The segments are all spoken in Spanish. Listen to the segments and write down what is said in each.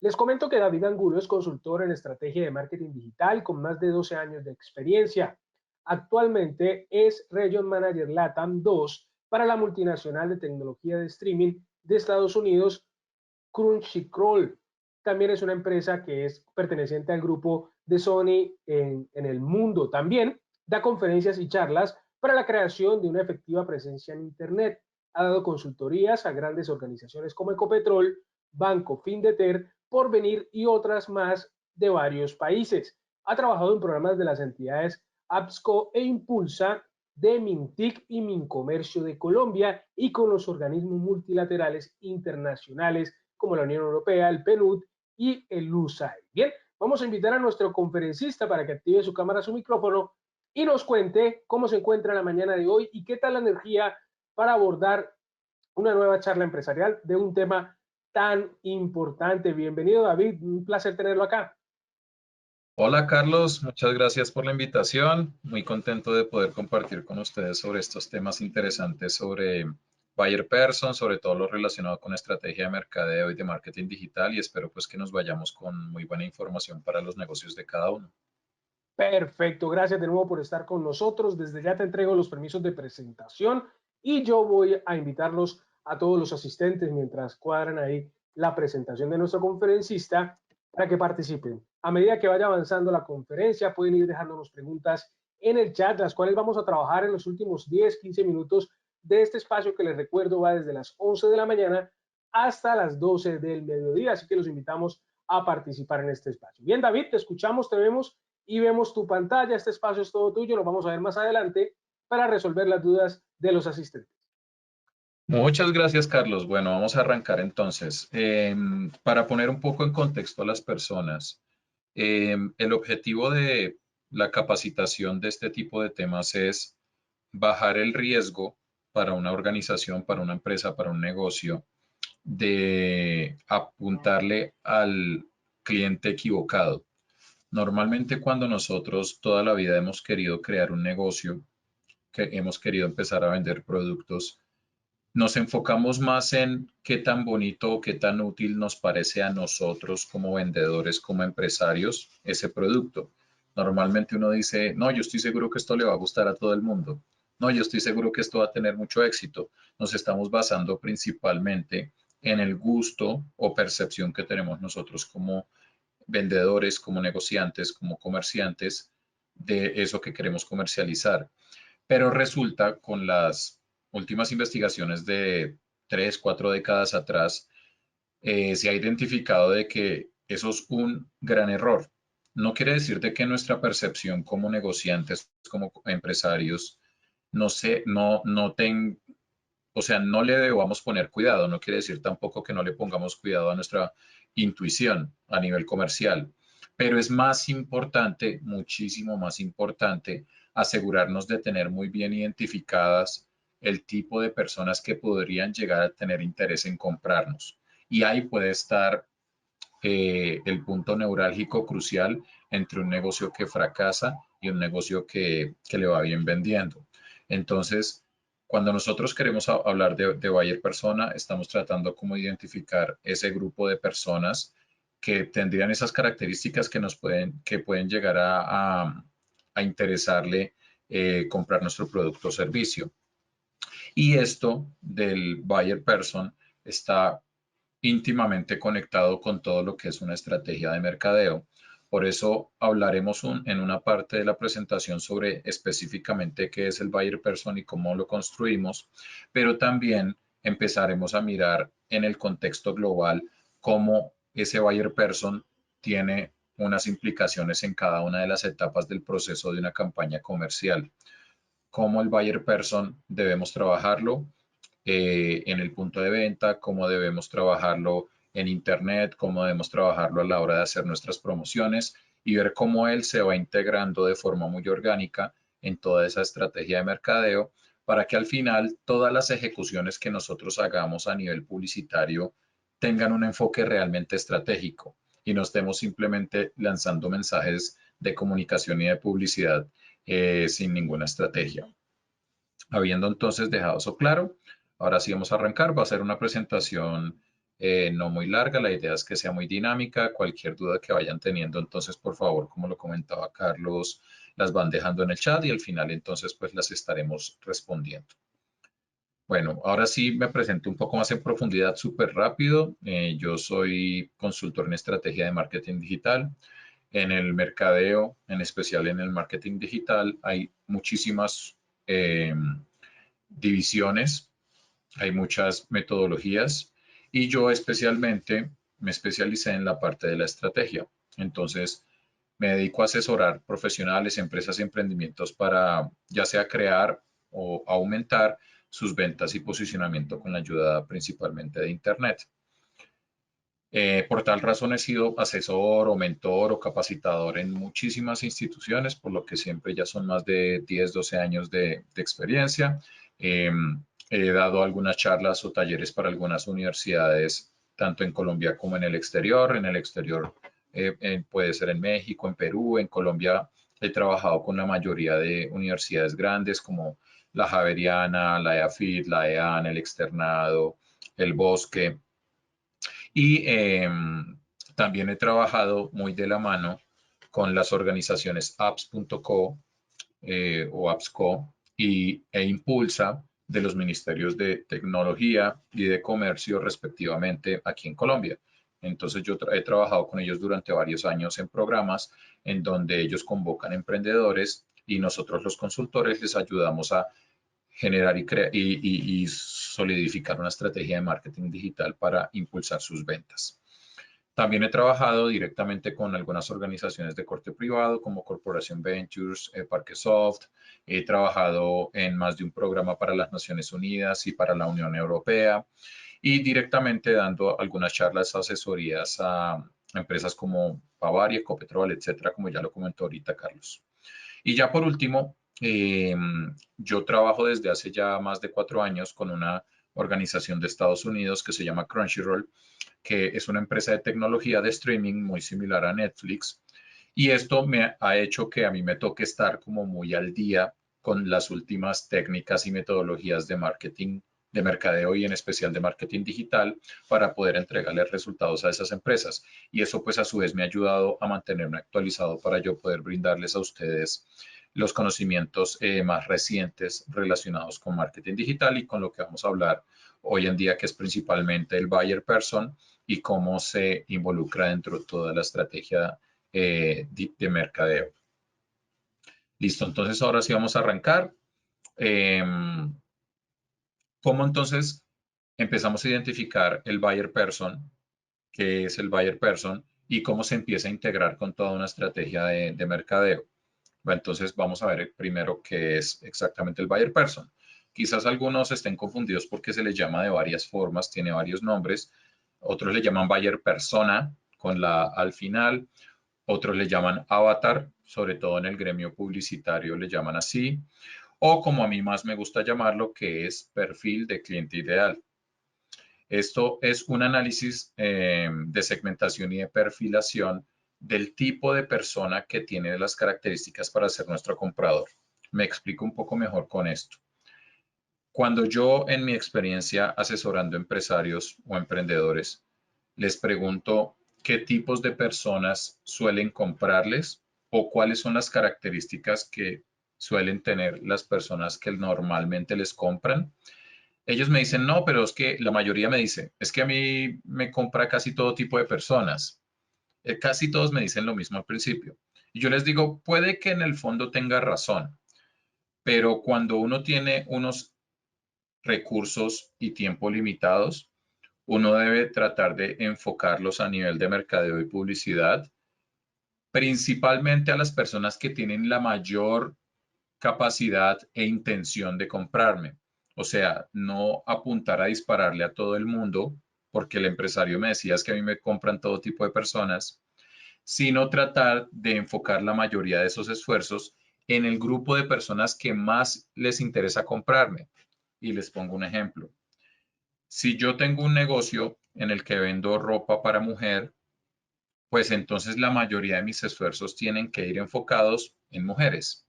Les comento que David Angulo es consultor en estrategia de marketing digital con más de 12 años de experiencia. Actualmente es Region Manager LATAM 2 para la multinacional de tecnología de streaming de Estados Unidos, Crunchyroll. También es una empresa que es perteneciente al grupo de Sony en el mundo. También da conferencias y charlas para la creación de una efectiva presencia en Internet. Ha dado consultorías a grandes organizaciones como Ecopetrol, Banco Findeter, Porvenir y otras más de varios países. Ha trabajado en programas de las entidades APSCO e Impulsa, de Mintic y Mincomercio de Colombia y con los organismos multilaterales internacionales como la Unión Europea, el PNUD y el USAID. Bien, vamos a invitar a nuestro conferencista para que active su cámara, su micrófono y nos cuente cómo se encuentra la mañana de hoy y qué tal la energía para abordar una nueva charla empresarial de un tema tan importante. Bienvenido, David, un placer tenerlo acá. Hola Carlos, muchas gracias por la invitación. Muy contento de poder compartir con ustedes sobre estos temas interesantes sobre buyer person, sobre todo lo relacionado con estrategia de mercadeo y de marketing digital y espero pues que nos vayamos con muy buena información para los negocios de cada uno. Perfecto, gracias de nuevo por estar con nosotros. Desde ya te entrego los permisos de presentación y yo voy a invitarlos a todos los asistentes mientras cuadran ahí la presentación de nuestro conferencista para que participen. A medida que vaya avanzando la conferencia, pueden ir dejándonos preguntas en el chat, las cuales vamos a trabajar en los últimos 10, 15 minutos de este espacio que les recuerdo va desde las 11 de la mañana hasta las 12 del mediodía. Así que los invitamos a participar en este espacio. Bien, David, te escuchamos, te vemos y vemos tu pantalla. Este espacio es todo tuyo, lo vamos a ver más adelante para resolver las dudas de los asistentes. Muchas gracias Carlos. Bueno, vamos a arrancar entonces. Para poner un poco en contexto a las personas, el objetivo de la capacitación de este tipo de temas es bajar el riesgo para una organización, para una empresa, para un negocio, de apuntarle al cliente equivocado. Normalmente cuando nosotros toda la vida hemos querido crear un negocio, que hemos querido empezar a vender productos, nos enfocamos más en qué tan bonito o qué tan útil nos parece a nosotros como vendedores, como empresarios, ese producto. Normalmente uno dice, no, yo estoy seguro que esto le va a gustar a todo el mundo. No, yo estoy seguro que esto va a tener mucho éxito. Nos estamos basando principalmente en el gusto o percepción que tenemos nosotros como vendedores, como negociantes, como comerciantes de eso que queremos comercializar. Pero resulta con las últimas investigaciones de 3, 4 décadas atrás, se ha identificado de que eso es un gran error. No quiere decir de que nuestra percepción como negociantes, como empresarios, o sea, no le debamos poner cuidado. No quiere decir tampoco que no le pongamos cuidado a nuestra intuición a nivel comercial. Pero es más importante, muchísimo más importante, asegurarnos de tener muy bien identificadas el tipo de personas que podrían llegar a tener interés en comprarnos. Y ahí puede estar el punto neurálgico crucial entre un negocio que fracasa y un negocio que le va bien vendiendo. Entonces, cuando nosotros queremos hablar de buyer persona, estamos tratando como identificar ese grupo de personas que tendrían esas características que pueden llegar a interesarle comprar nuestro producto o servicio. Y esto del buyer person está íntimamente conectado con todo lo que es una estrategia de mercadeo. Por eso hablaremos en una parte de la presentación sobre específicamente qué es el buyer person y cómo lo construimos, pero también empezaremos a mirar en el contexto global cómo ese buyer person tiene unas implicaciones en cada una de las etapas del proceso de una campaña comercial. Cómo el buyer person debemos trabajarlo en el punto de venta, cómo debemos trabajarlo en Internet, cómo debemos trabajarlo a la hora de hacer nuestras promociones y ver cómo él se va integrando de forma muy orgánica en toda esa estrategia de mercadeo para que al final todas las ejecuciones que nosotros hagamos a nivel publicitario tengan un enfoque realmente estratégico y no estemos simplemente lanzando mensajes de comunicación y de publicidad sin ninguna estrategia. Habiendo entonces dejado eso claro, ahora sí vamos a arrancar. Va a ser una presentación no muy larga, la idea es que sea muy dinámica. Cualquier duda que vayan teniendo, entonces, por favor, como lo comentaba Carlos, las van dejando en el chat y al final, entonces, pues las estaremos respondiendo. Bueno, ahora sí me presento un poco más en profundidad, súper rápido. Yo soy consultor en estrategia de marketing digital. En el mercadeo, en especial en el marketing digital, hay muchísimas divisiones, hay muchas metodologías y yo especialmente me especialicé en la parte de la estrategia. Entonces, me dedico a asesorar profesionales, empresas y emprendimientos para ya sea crear o aumentar sus ventas y posicionamiento con la ayuda principalmente de Internet. Por tal razón he sido asesor o mentor o capacitador en muchísimas instituciones, por lo que siempre ya son más de 10, 12 años de experiencia. He dado algunas charlas o talleres para algunas universidades, tanto en Colombia como en el exterior. En el exterior puede ser en México, en Perú, en Colombia he trabajado con la mayoría de universidades grandes como la Javeriana, la EAFIT, la EAN, el Externado, el Bosque. Y también he trabajado muy de la mano con las organizaciones apps.co o appsco e Impulsa de los ministerios de tecnología y de comercio respectivamente aquí en Colombia. Entonces yo he trabajado con ellos durante varios años en programas en donde ellos convocan emprendedores y nosotros los consultores les ayudamos a generar y solidificar una estrategia de marketing digital para impulsar sus ventas. También he trabajado directamente con algunas organizaciones de corte privado como Corporación Ventures, Parquesoft. He trabajado en más de un programa para las Naciones Unidas y para la Unión Europea y directamente dando algunas charlas, asesorías a empresas como Bavaria, Ecopetrol, etcétera, como ya lo comentó ahorita Carlos. Y ya por último, yo trabajo desde hace ya más de 4 años con una organización de Estados Unidos que se llama Crunchyroll, que es una empresa de tecnología de streaming muy similar a Netflix. Y esto me ha hecho que a mí me toque estar como muy al día con las últimas técnicas y metodologías de marketing, de mercadeo y en especial de marketing digital para poder entregarles resultados a esas empresas. Y eso pues a su vez me ha ayudado a mantenerme actualizado para yo poder brindarles a ustedes los conocimientos más recientes relacionados con marketing digital y con lo que vamos a hablar hoy en día, que es principalmente el buyer person y cómo se involucra dentro de toda la estrategia de mercadeo. Listo, entonces ahora sí vamos a arrancar. ¿Cómo entonces empezamos a identificar el buyer person? ¿Qué es el buyer person? Y cómo se empieza a integrar con toda una estrategia de mercadeo. Bueno, entonces vamos a ver primero qué es exactamente el buyer person. Quizás algunos estén confundidos porque se les llama de varias formas, tiene varios nombres. Otros le llaman buyer persona con la al final. Otros le llaman avatar, sobre todo en el gremio publicitario le llaman así. O como a mí más me gusta llamarlo, que es perfil de cliente ideal. Esto es un análisis de segmentación y de perfilación del tipo de persona que tiene las características para ser nuestro comprador. Me explico un poco mejor con esto. Cuando yo en mi experiencia asesorando empresarios o emprendedores, les pregunto qué tipos de personas suelen comprarles o cuáles son las características que suelen tener las personas que normalmente les compran, ellos me dicen, no, pero es que la mayoría me dice, es que a mí me compra casi todo tipo de personas. Casi todos me dicen lo mismo al principio. Y yo les digo, puede que en el fondo tenga razón, pero cuando uno tiene unos recursos y tiempo limitados, uno debe tratar de enfocarlos a nivel de mercadeo y publicidad, principalmente a las personas que tienen la mayor capacidad e intención de comprarme. O sea, no apuntar a dispararle a todo el mundo, porque el empresario me decía es que a mí me compran todo tipo de personas, sino tratar de enfocar la mayoría de esos esfuerzos en el grupo de personas que más les interesa comprarme. Y les pongo un ejemplo. Si yo tengo un negocio en el que vendo ropa para mujer, pues entonces la mayoría de mis esfuerzos tienen que ir enfocados en mujeres.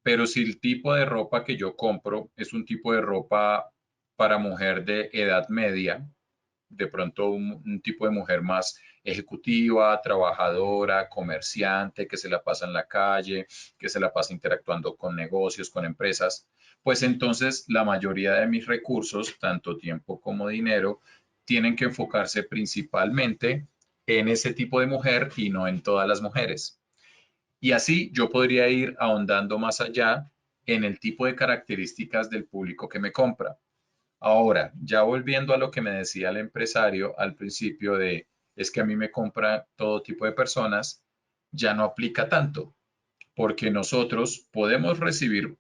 Pero si el tipo de ropa que yo compro es un tipo de ropa para mujer de edad media, de pronto un tipo de mujer más ejecutiva, trabajadora, comerciante, que se la pasa en la calle, que se la pasa interactuando con negocios, con empresas, pues entonces la mayoría de mis recursos, tanto tiempo como dinero, tienen que enfocarse principalmente en ese tipo de mujer y no en todas las mujeres. Y así yo podría ir ahondando más allá en el tipo de características del público que me compra. Ahora, ya volviendo a lo que me decía el empresario al principio de, es que a mí me compra todo tipo de personas, ya no aplica tanto, porque nosotros podemos recibir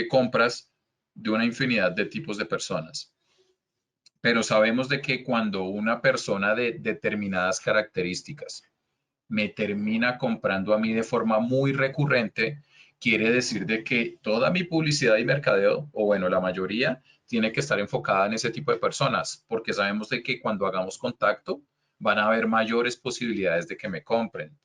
compras de una infinidad de tipos de personas, pero sabemos de que cuando una persona de determinadas características me termina comprando a mí de forma muy recurrente, quiere decir de que toda mi publicidad y mercadeo, o bueno, la mayoría, tiene que estar enfocada en ese tipo de personas, porque sabemos de que cuando hagamos contacto van a haber mayores posibilidades de que me compren.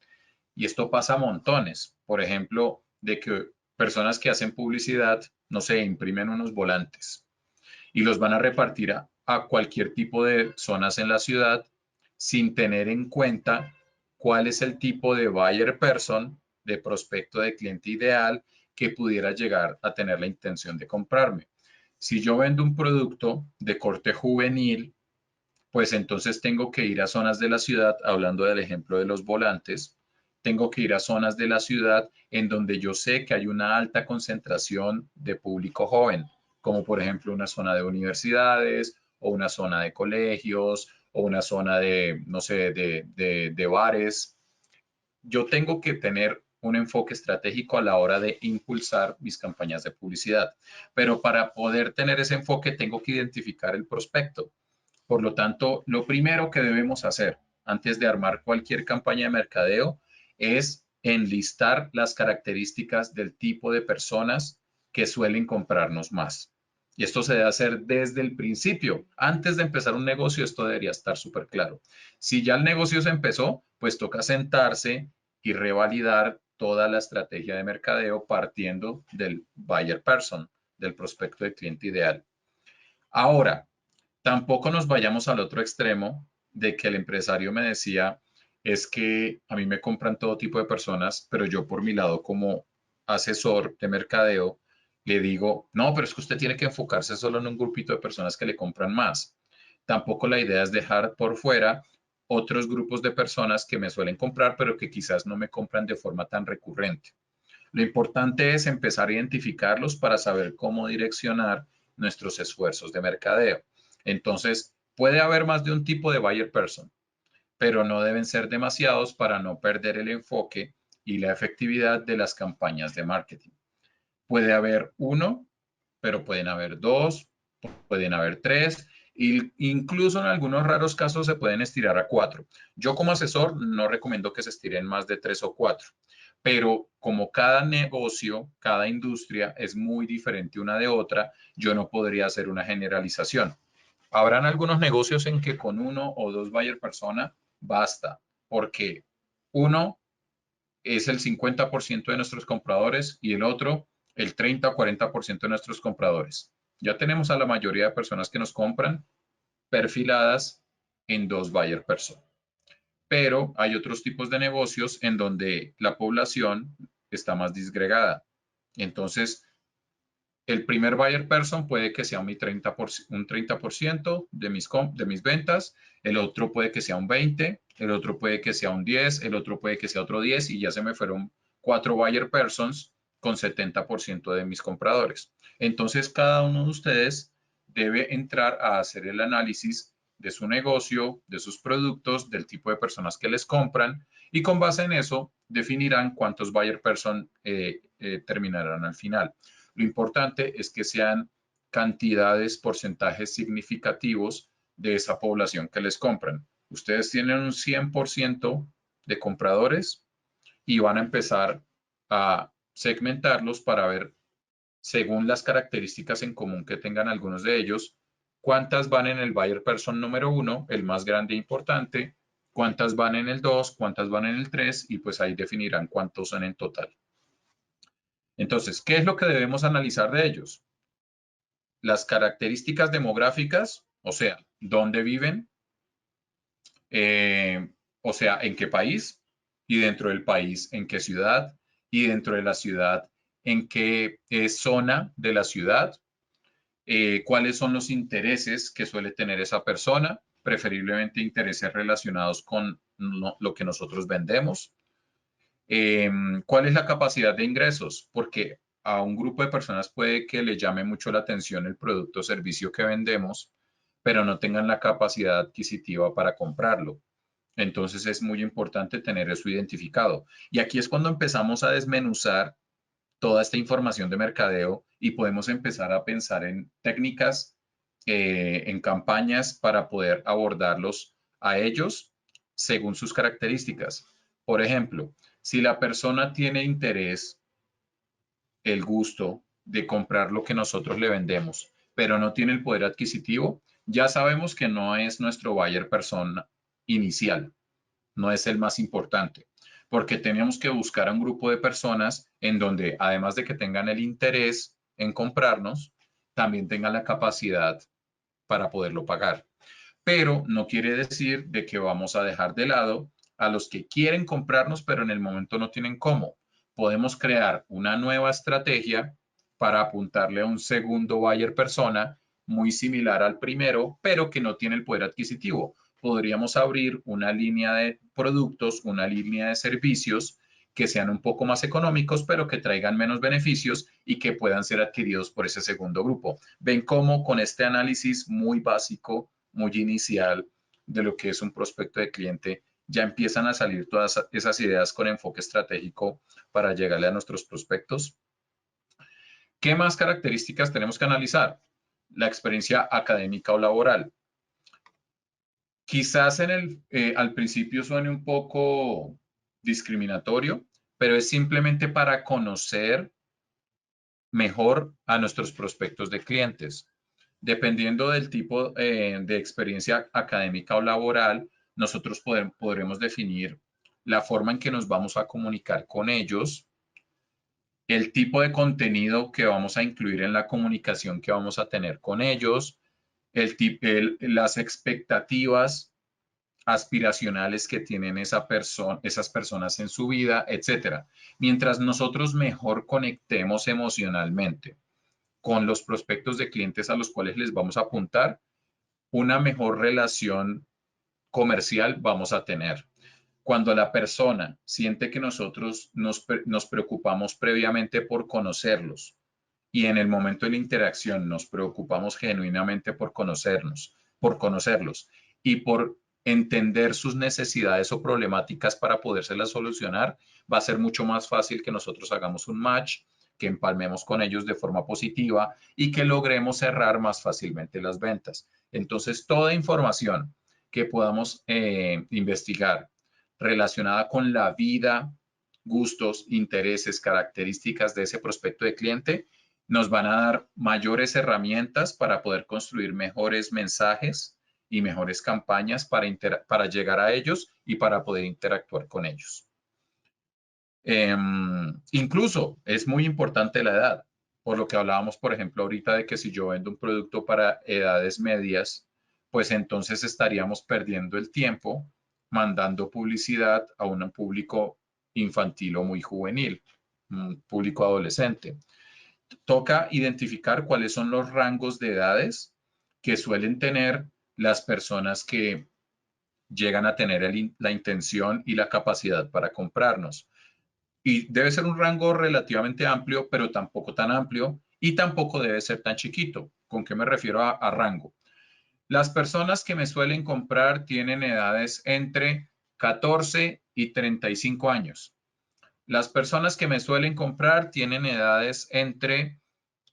Y esto pasa a montones. Por ejemplo, de que personas que hacen publicidad, no sé, imprimen unos volantes y los van a repartir a cualquier tipo de zonas en la ciudad sin tener en cuenta cuál es el tipo de buyer person, de prospecto de cliente ideal que pudiera llegar a tener la intención de comprarme. Si yo vendo un producto de corte juvenil, pues entonces tengo que ir a zonas de la ciudad, hablando del ejemplo de los volantes, tengo que ir a zonas de la ciudad en donde yo sé que hay una alta concentración de público joven, como por ejemplo una zona de universidades o una zona de colegios o una zona de, no sé, de bares. Yo tengo que tener un enfoque estratégico a la hora de impulsar mis campañas de publicidad, pero para poder tener ese enfoque tengo que identificar el prospecto. Por lo tanto, lo primero que debemos hacer antes de armar cualquier campaña de mercadeo es enlistar las características del tipo de personas que suelen comprarnos más. Y esto se debe hacer desde el principio. Antes de empezar un negocio, esto debería estar súper claro. Si ya el negocio se empezó, pues toca sentarse y revalidar toda la estrategia de mercadeo partiendo del buyer person, del prospecto de cliente ideal. Ahora, tampoco nos vayamos al otro extremo de que el empresario me decía, es que a mí me compran todo tipo de personas, pero yo por mi lado como asesor de mercadeo le digo, no, pero es que usted tiene que enfocarse solo en un grupito de personas que le compran más. Tampoco la idea es dejar por fuera otros grupos de personas que me suelen comprar, pero que quizás no me compran de forma tan recurrente. Lo importante es empezar a identificarlos para saber cómo direccionar nuestros esfuerzos de mercadeo. Entonces, puede haber más de un tipo de buyer person, pero no deben ser demasiados para no perder el enfoque y la efectividad de las campañas de marketing. Puede haber uno, pero pueden haber dos, pueden haber tres, e incluso en algunos raros casos se pueden estirar a cuatro. Yo como asesor no recomiendo que se estiren más de tres o cuatro, pero como cada negocio, cada industria es muy diferente una de otra, yo no podría hacer una generalización. Habrán algunos negocios en que con uno o dos buyer persona basta, porque uno es el 50% de nuestros compradores y el otro el 30 o 40% de nuestros compradores. Ya tenemos a la mayoría de personas que nos compran perfiladas en dos buyer person. Pero hay otros tipos de negocios en donde la población está más disgregada. Entonces, el primer buyer person puede que sea un 30% de mis ventas, el otro puede que sea un 20%, el otro puede que sea un 10%, el otro puede que sea otro 10% y ya se me fueron 4 buyer persons con 70% de mis compradores. Entonces, cada uno de ustedes debe entrar a hacer el análisis de su negocio, de sus productos, del tipo de personas que les compran y con base en eso definirán cuántos buyer person terminarán al final. Lo importante es que sean cantidades, porcentajes significativos de esa población que les compran. Ustedes tienen un 100% de compradores y van a empezar a segmentarlos para ver, según las características en común que tengan algunos de ellos, cuántas van en el buyer person número 1, el más grande e importante, cuántas van en el 2, cuántas van en el 3 y pues ahí definirán cuántos son en total. Entonces, ¿qué es lo que debemos analizar de ellos? Las características demográficas, o sea, dónde viven, o sea, en qué país, y dentro del país, en qué ciudad, y dentro de la ciudad, en qué zona de la ciudad, cuáles son los intereses que suele tener esa persona, preferiblemente intereses relacionados con lo que nosotros vendemos. ¿Cuál es la capacidad de ingresos? Porque a un grupo de personas puede que le llame mucho la atención el producto o servicio que vendemos, pero no tengan la capacidad adquisitiva para comprarlo. Entonces es muy importante tener eso identificado. Y aquí es cuando empezamos a desmenuzar toda esta información de mercadeo y podemos empezar a pensar en técnicas, en campañas para poder abordarlos a ellos según sus características. Por ejemplo, si la persona tiene interés, el gusto de comprar lo que nosotros le vendemos, pero no tiene el poder adquisitivo, ya sabemos que no es nuestro buyer persona inicial, no es el más importante, porque tenemos que buscar a un grupo de personas en donde, además de que tengan el interés en comprarnos, también tengan la capacidad para poderlo pagar. Pero no quiere decir de que vamos a dejar de lado a los que quieren comprarnos, pero en el momento no tienen cómo. Podemos crear una nueva estrategia para apuntarle a un segundo buyer persona muy similar al primero, pero que no tiene el poder adquisitivo. Podríamos abrir una línea de productos, una línea de servicios que sean un poco más económicos, pero que traigan menos beneficios y que puedan ser adquiridos por ese segundo grupo. Ven cómo con este análisis muy básico, muy inicial de lo que es un prospecto de cliente, ya empiezan a salir todas esas ideas con enfoque estratégico para llegarle a nuestros prospectos. ¿Qué más características tenemos que analizar? La experiencia académica o laboral. Quizás al principio suene un poco discriminatorio, pero es simplemente para conocer mejor a nuestros prospectos de clientes. Dependiendo del tipo de experiencia académica o laboral, nosotros podremos definir la forma en que nos vamos a comunicar con ellos, el tipo de contenido que vamos a incluir en la comunicación que vamos a tener con ellos, las expectativas aspiracionales que tienen esas personas en su vida, etcétera. Mientras nosotros mejor conectemos emocionalmente con los prospectos de clientes a los cuales les vamos a apuntar, una mejor relación comercial vamos a tener. Cuando la persona siente que nosotros nos preocupamos previamente por conocerlos y en el momento de la interacción nos preocupamos genuinamente por conocerlos y por entender sus necesidades o problemáticas para podérselas solucionar, va a ser mucho más fácil que nosotros hagamos un match, que empalmemos con ellos de forma positiva y que logremos cerrar más fácilmente las ventas. Entonces, toda información que podamos investigar relacionada con la vida, gustos, intereses, características de ese prospecto de cliente, nos van a dar mayores herramientas para poder construir mejores mensajes y mejores campañas para llegar a ellos y para poder interactuar con ellos. Incluso es muy importante la edad, por lo que hablábamos, por ejemplo, ahorita de que si yo vendo un producto para edades medias, pues entonces estaríamos perdiendo el tiempo mandando publicidad a un público infantil o muy juvenil, un público adolescente. Toca identificar cuáles son los rangos de edades que suelen tener las personas que llegan a tener la intención y la capacidad para comprarnos. Y debe ser un rango relativamente amplio, pero tampoco tan amplio y tampoco debe ser tan chiquito. ¿Con qué me refiero a rango? Las personas que me suelen comprar tienen edades entre 14 y 35 años. Las personas que me suelen comprar tienen edades entre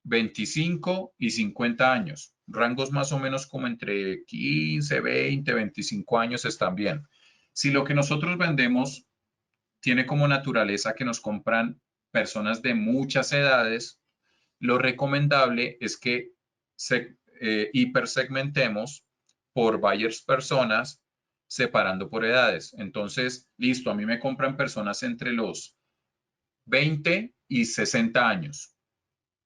25 y 50 años. Rangos más o menos como entre 15, 20, 25 años están bien. Si lo que nosotros vendemos tiene como naturaleza que nos compran personas de muchas edades, lo recomendable es que hipersegmentemos por buyers personas, separando por edades. Entonces, listo, a mí me compran personas entre los 20 y 60 años,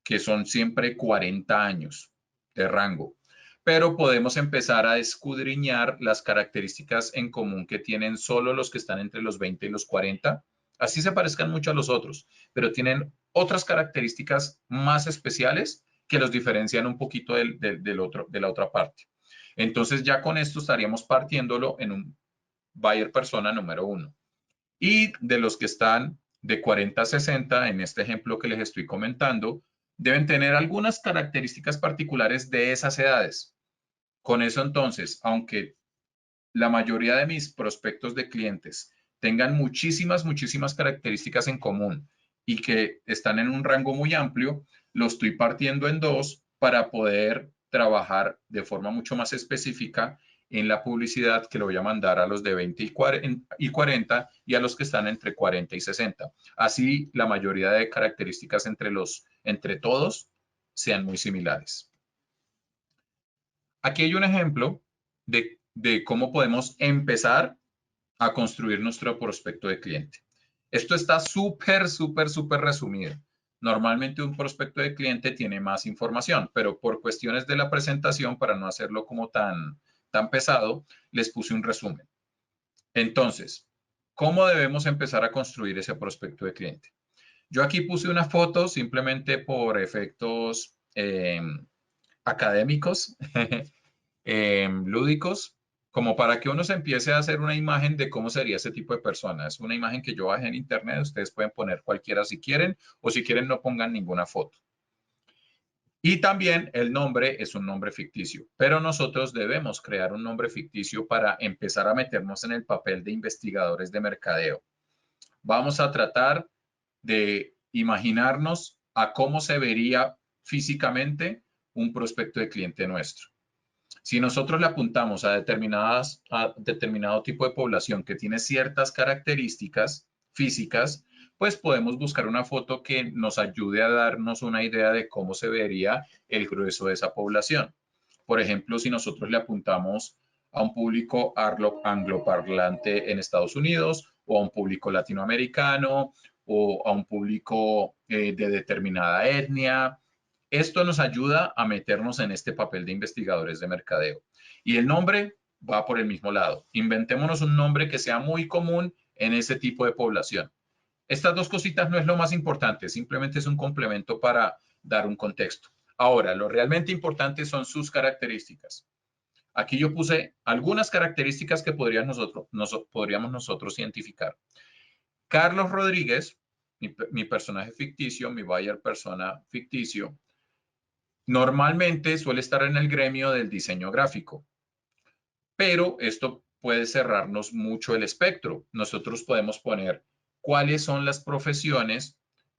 que son siempre 40 años de rango. pero podemos empezar a escudriñar las características en común que tienen solo los que están entre los 20 y los 40. Así se parezcan mucho a los otros, pero tienen otras características más especiales que los diferencian un poquito de la otra parte. Entonces ya con esto estaríamos partiéndolo en un buyer persona número 1. Y de los que están de 40 a 60, en este ejemplo que les estoy comentando, deben tener algunas características particulares de esas edades. Con eso entonces, aunque la mayoría de mis prospectos de clientes tengan muchísimas características en común y que están en un rango muy amplio, lo estoy partiendo en dos para poder trabajar de forma mucho más específica en la publicidad que lo voy a mandar a los de 20 y 40 y a los que están entre 40 y 60. Así la mayoría de características entre todos sean muy similares. Aquí hay un ejemplo de cómo podemos empezar a construir nuestro prospecto de cliente. Esto está súper resumido. Normalmente un prospecto de cliente tiene más información, pero por cuestiones de la presentación, para no hacerlo como tan pesado, les puse un resumen. Entonces, ¿cómo debemos empezar a construir ese prospecto de cliente? Yo aquí puse una foto simplemente por efectos académicos, lúdicos, como para que uno se empiece a hacer una imagen de cómo sería ese tipo de persona. Es una imagen que yo bajé en internet, ustedes pueden poner cualquiera si quieren, o si quieren no pongan ninguna foto. Y también el nombre es un nombre ficticio, pero nosotros debemos crear un nombre ficticio para empezar a meternos en el papel de investigadores de mercadeo. Vamos a tratar de imaginarnos a cómo se vería físicamente un prospecto de cliente nuestro. Si nosotros le apuntamos a determinado tipo de población que tiene ciertas características físicas, pues podemos buscar una foto que nos ayude a darnos una idea de cómo se vería el grueso de esa población. Por ejemplo, si nosotros le apuntamos a un público angloparlante en Estados Unidos o a un público latinoamericano o a un público de determinada etnia, esto nos ayuda a meternos en este papel de investigadores de mercadeo. Y el nombre va por el mismo lado. Inventémonos un nombre que sea muy común en ese tipo de población. Estas dos cositas no es lo más importante, simplemente es un complemento para dar un contexto. Ahora, lo realmente importante son sus características. Aquí yo puse algunas características que podríamos nosotros identificar. Carlos Rodríguez, mi personaje ficticio, mi buyer persona ficticio, normalmente suele estar en el gremio del diseño gráfico, pero esto puede cerrarnos mucho el espectro. Nosotros podemos poner cuáles son las profesiones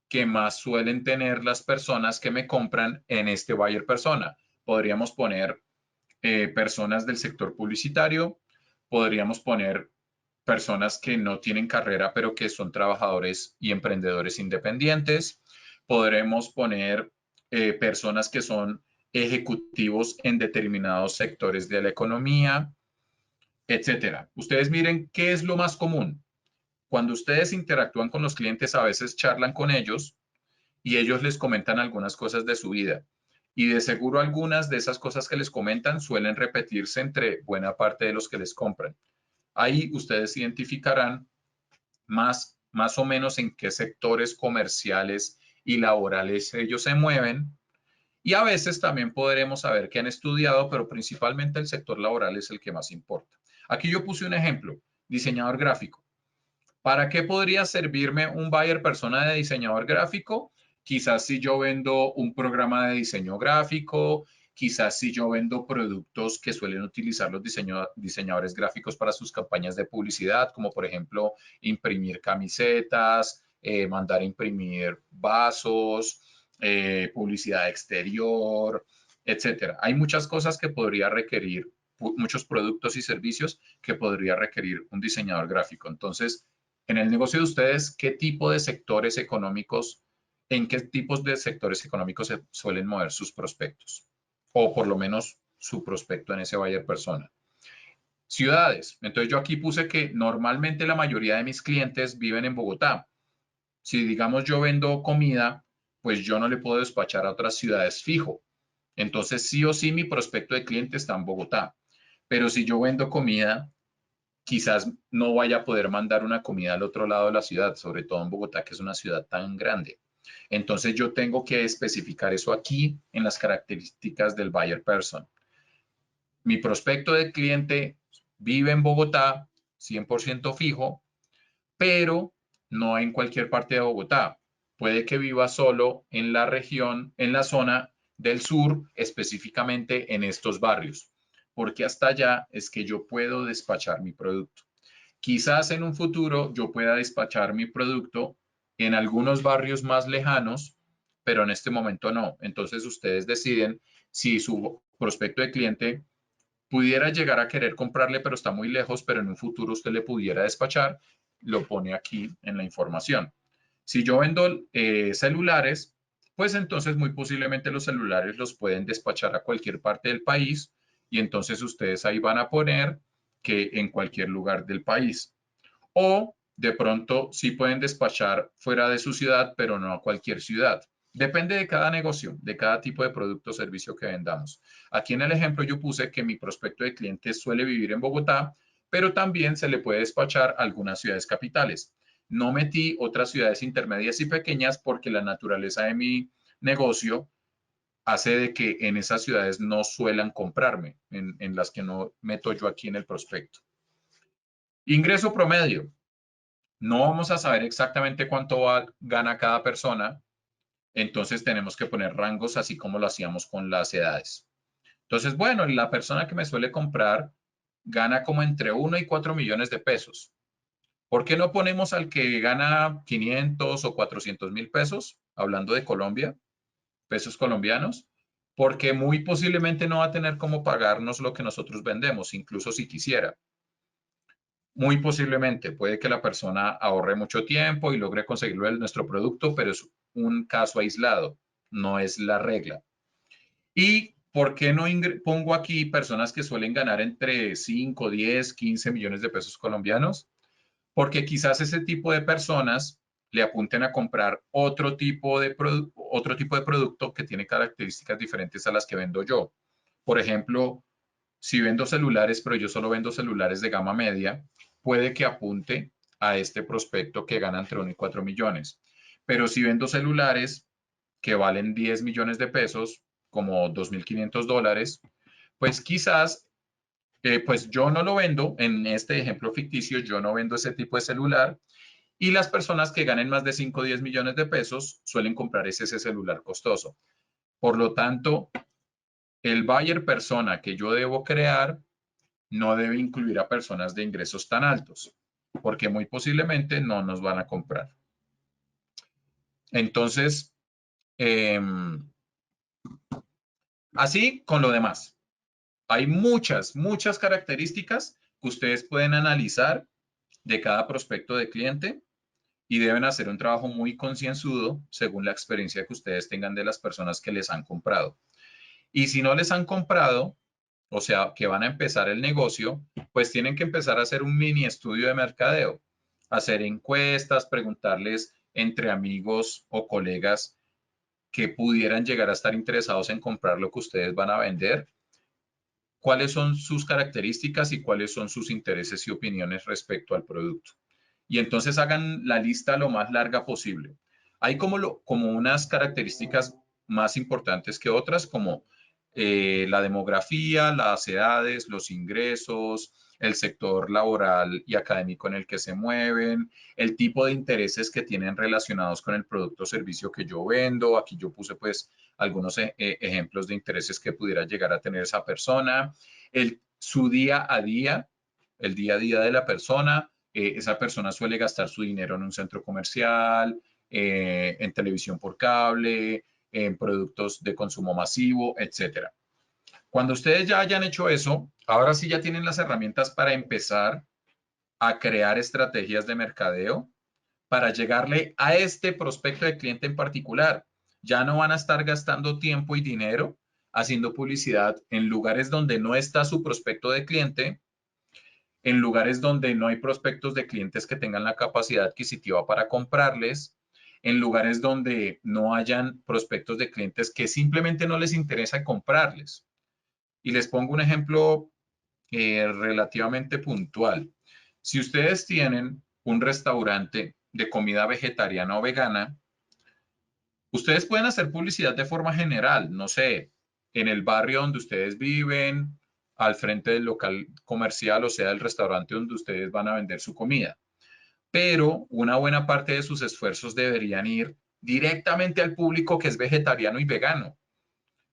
que más suelen tener las personas que me compran en este buyer persona. Podríamos poner personas del sector publicitario, podríamos poner personas que no tienen carrera, pero que son trabajadores y emprendedores independientes. Podremos poner personas que son ejecutivos en determinados sectores de la economía, etcétera. Ustedes miren qué es lo más común. Cuando ustedes interactúan con los clientes, a veces charlan con ellos y ellos les comentan algunas cosas de su vida. Y de seguro algunas de esas cosas que les comentan suelen repetirse entre buena parte de los que les compran. Ahí ustedes identificarán más o menos en qué sectores comerciales y laborales ellos se mueven. Y a veces también podremos saber que han estudiado, pero principalmente el sector laboral es el que más importa. Aquí yo puse un ejemplo, diseñador gráfico. ¿Para qué podría servirme un buyer persona de diseñador gráfico? Quizás si yo vendo un programa de diseño gráfico, quizás si yo vendo productos que suelen utilizar los diseñadores gráficos para sus campañas de publicidad, como por ejemplo imprimir camisetas, mandar imprimir vasos, publicidad exterior, etcétera. Hay muchas cosas que podría requerir, muchos productos y servicios que podría requerir un diseñador gráfico. Entonces, en el negocio de ustedes, ¿qué tipo de sectores económicos, en qué tipos de sectores económicos se suelen mover sus prospectos? O por lo menos su prospecto en ese buyer persona. Ciudades. Entonces yo aquí puse que normalmente la mayoría de mis clientes viven en Bogotá. Si digamos yo vendo comida, pues yo no le puedo despachar a otras ciudades fijo. Entonces, sí o sí, mi prospecto de cliente está en Bogotá. Pero si yo vendo comida, quizás no vaya a poder mandar una comida al otro lado de la ciudad, sobre todo en Bogotá, que es una ciudad tan grande. Entonces, yo tengo que especificar eso aquí en las características del buyer person. Mi prospecto de cliente vive en Bogotá, 100% fijo, pero no en cualquier parte de Bogotá. Puede que viva solo en la región, en la zona del sur, específicamente en estos barrios, porque hasta allá es que yo puedo despachar mi producto. Quizás en un futuro yo pueda despachar mi producto en algunos barrios más lejanos, pero en este momento no. Entonces ustedes deciden si su prospecto de cliente pudiera llegar a querer comprarle, pero está muy lejos, pero en un futuro usted le pudiera despachar, lo pone aquí en la información. Si yo vendo celulares, pues entonces muy posiblemente los celulares los pueden despachar a cualquier parte del país y entonces ustedes ahí van a poner que en cualquier lugar del país. O de pronto sí pueden despachar fuera de su ciudad, pero no a cualquier ciudad. Depende de cada negocio, de cada tipo de producto o servicio que vendamos. Aquí en el ejemplo yo puse que mi prospecto de clientes suele vivir en Bogotá, pero también se le puede despachar a algunas ciudades capitales. No metí otras ciudades intermedias y pequeñas porque la naturaleza de mi negocio hace de que en esas ciudades no suelan comprarme, en las que no meto yo aquí en el prospecto. Ingreso promedio. No vamos a saber exactamente cuánto gana cada persona, entonces tenemos que poner rangos así como lo hacíamos con las edades. Entonces, bueno, la persona que me suele comprar gana como entre 1 y 4 millones de pesos. ¿Por qué no ponemos al que gana 500 o 400 mil pesos, hablando de Colombia, pesos colombianos? Porque muy posiblemente no va a tener cómo pagarnos lo que nosotros vendemos, incluso si quisiera. Muy posiblemente, puede que la persona ahorre mucho tiempo y logre conseguirlo en nuestro producto, pero es un caso aislado, no es la regla. ¿Y por qué no pongo aquí personas que suelen ganar entre 5, 10, 15 millones de pesos colombianos? Porque quizás ese tipo de personas le apunten a comprar otro tipo de producto que tiene características diferentes a las que vendo yo. Por ejemplo, si vendo celulares, pero yo solo vendo celulares de gama media, puede que apunte a este prospecto que gana entre 1 y 4 millones. Pero si vendo celulares que valen 10 millones de pesos, como $2.500, pues quizás, pues yo no lo vendo, en este ejemplo ficticio, yo no vendo ese tipo de celular, y las personas que ganen más de 5 o 10 millones de pesos suelen comprar ese celular costoso. Por lo tanto, el buyer persona que yo debo crear no debe incluir a personas de ingresos tan altos, porque muy posiblemente no nos van a comprar. Entonces, así con lo demás. Hay muchas características que ustedes pueden analizar de cada prospecto de cliente y deben hacer un trabajo muy concienzudo según la experiencia que ustedes tengan de las personas que les han comprado. Y si no les han comprado, o sea, que van a empezar el negocio, pues tienen que empezar a hacer un mini estudio de mercadeo, hacer encuestas, preguntarles entre amigos o colegas que pudieran llegar a estar interesados en comprar lo que ustedes van a vender, cuáles son sus características y cuáles son sus intereses y opiniones respecto al producto. Y entonces hagan la lista lo más larga posible. Hay como unas características más importantes que otras, como la demografía, las edades, los ingresos, el sector laboral y académico en el que se mueven, el tipo de intereses que tienen relacionados con el producto o servicio que yo vendo. Aquí yo puse pues algunos ejemplos de intereses que pudiera llegar a tener esa persona, su día a día, el día a día de la persona. Esa persona suele gastar su dinero en un centro comercial, en televisión por cable, en productos de consumo masivo, etcétera. Cuando ustedes ya hayan hecho eso, ahora sí ya tienen las herramientas para empezar a crear estrategias de mercadeo para llegarle a este prospecto de cliente en particular. Ya no van a estar gastando tiempo y dinero haciendo publicidad en lugares donde no está su prospecto de cliente, en lugares donde no hay prospectos de clientes que tengan la capacidad adquisitiva para comprarles, en lugares donde no hayan prospectos de clientes que simplemente no les interesa comprarles. Y les pongo un ejemplo relativamente puntual. Si ustedes tienen un restaurante de comida vegetariana o vegana, ustedes pueden hacer publicidad de forma general, no sé, en el barrio donde ustedes viven, al frente del local comercial, o sea, el restaurante donde ustedes van a vender su comida. Pero una buena parte de sus esfuerzos deberían ir directamente al público que es vegetariano y vegano.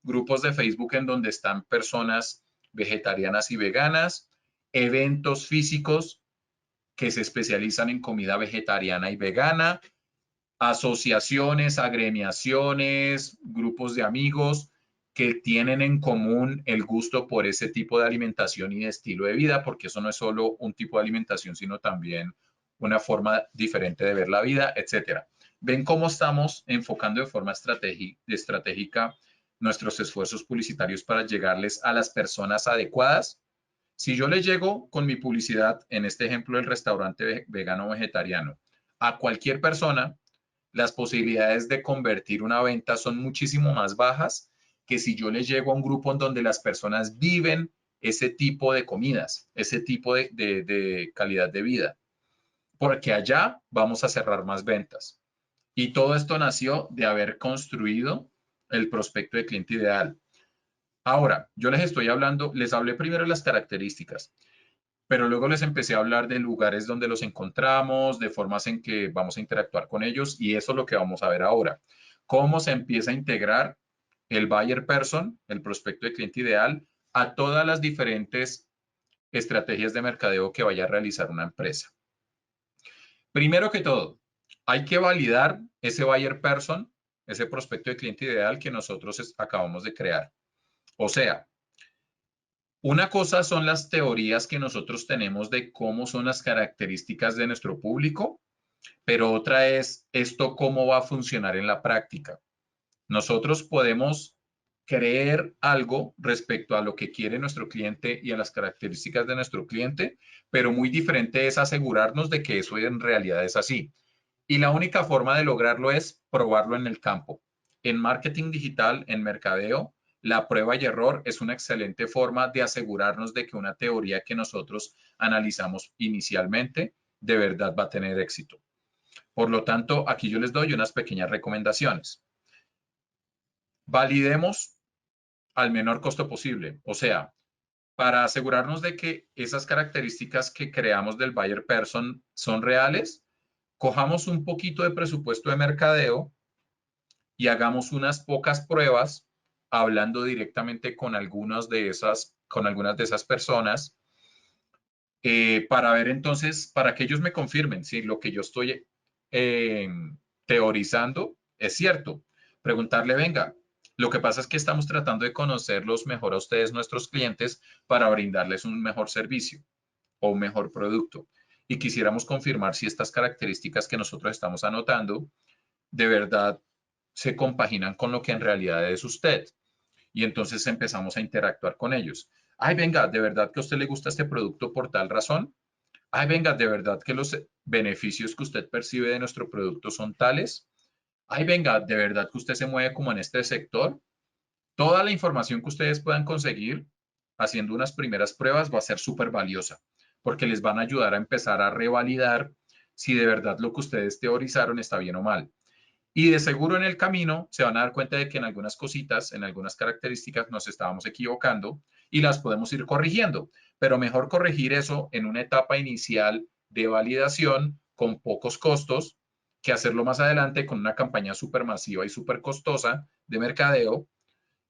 Grupos de Facebook en donde están personas vegetarianas y veganas, eventos físicos que se especializan en comida vegetariana y vegana, asociaciones, agremiaciones, grupos de amigos que tienen en común el gusto por ese tipo de alimentación y de estilo de vida, porque eso no es solo un tipo de alimentación, sino también una forma diferente de ver la vida, etcétera. ¿Ven cómo estamos enfocando de forma estratégica nuestros esfuerzos publicitarios para llegarles a las personas adecuadas? Si yo le llego con mi publicidad, en este ejemplo del restaurante vegano o vegetariano, a cualquier persona, las posibilidades de convertir una venta son muchísimo más bajas que si yo le llego a un grupo en donde las personas viven ese tipo de comidas, ese tipo de calidad de vida, porque allá vamos a cerrar más ventas. Y todo esto nació de haber construido el prospecto de cliente ideal. Ahora, yo les estoy hablando, les hablé primero de las características, pero luego les empecé a hablar de lugares donde los encontramos, de formas en que vamos a interactuar con ellos, y eso es lo que vamos a ver ahora. Cómo se empieza a integrar el buyer person, el prospecto de cliente ideal, a todas las diferentes estrategias de mercadeo que vaya a realizar una empresa. Primero que todo, hay que validar ese buyer person, ese prospecto de cliente ideal que nosotros acabamos de crear. O sea, una cosa son las teorías que nosotros tenemos de cómo son las características de nuestro público, pero otra es esto cómo va a funcionar en la práctica. Nosotros podemos creer algo respecto a lo que quiere nuestro cliente y a las características de nuestro cliente, pero muy diferente es asegurarnos de que eso en realidad es así. Y la única forma de lograrlo es probarlo en el campo. En marketing digital, en mercadeo, la prueba y error es una excelente forma de asegurarnos de que una teoría que nosotros analizamos inicialmente de verdad va a tener éxito. Por lo tanto, aquí yo les doy unas pequeñas recomendaciones. Validemos al menor costo posible. O sea, para asegurarnos de que esas características que creamos del buyer person son reales, cojamos un poquito de presupuesto de mercadeo y hagamos unas pocas pruebas hablando directamente con algunas de esas personas para ver entonces, para que ellos me confirmen si lo que yo estoy eh, teorizando es cierto. Preguntarle, venga, lo que pasa es que estamos tratando de conocerlos mejor a ustedes, nuestros clientes, para brindarles un mejor servicio o un mejor producto. Y quisiéramos confirmar si estas características que nosotros estamos anotando de verdad se compaginan con lo que en realidad es usted. Y entonces empezamos a interactuar con ellos. Ay, venga, ¿de verdad que a usted le gusta este producto por tal razón? Ay, venga, ¿de verdad que los beneficios que usted percibe de nuestro producto son tales? Ay, venga, ¿de verdad que usted se mueve como en este sector? Toda la información que ustedes puedan conseguir haciendo unas primeras pruebas va a ser súper valiosa, porque les van a ayudar a empezar a revalidar si de verdad lo que ustedes teorizaron está bien o mal. Y de seguro en el camino se van a dar cuenta de que en algunas cositas, en algunas características nos estábamos equivocando y las podemos ir corrigiendo. Pero mejor corregir eso en una etapa inicial de validación con pocos costos que hacerlo más adelante con una campaña súper masiva y súper costosa de mercadeo.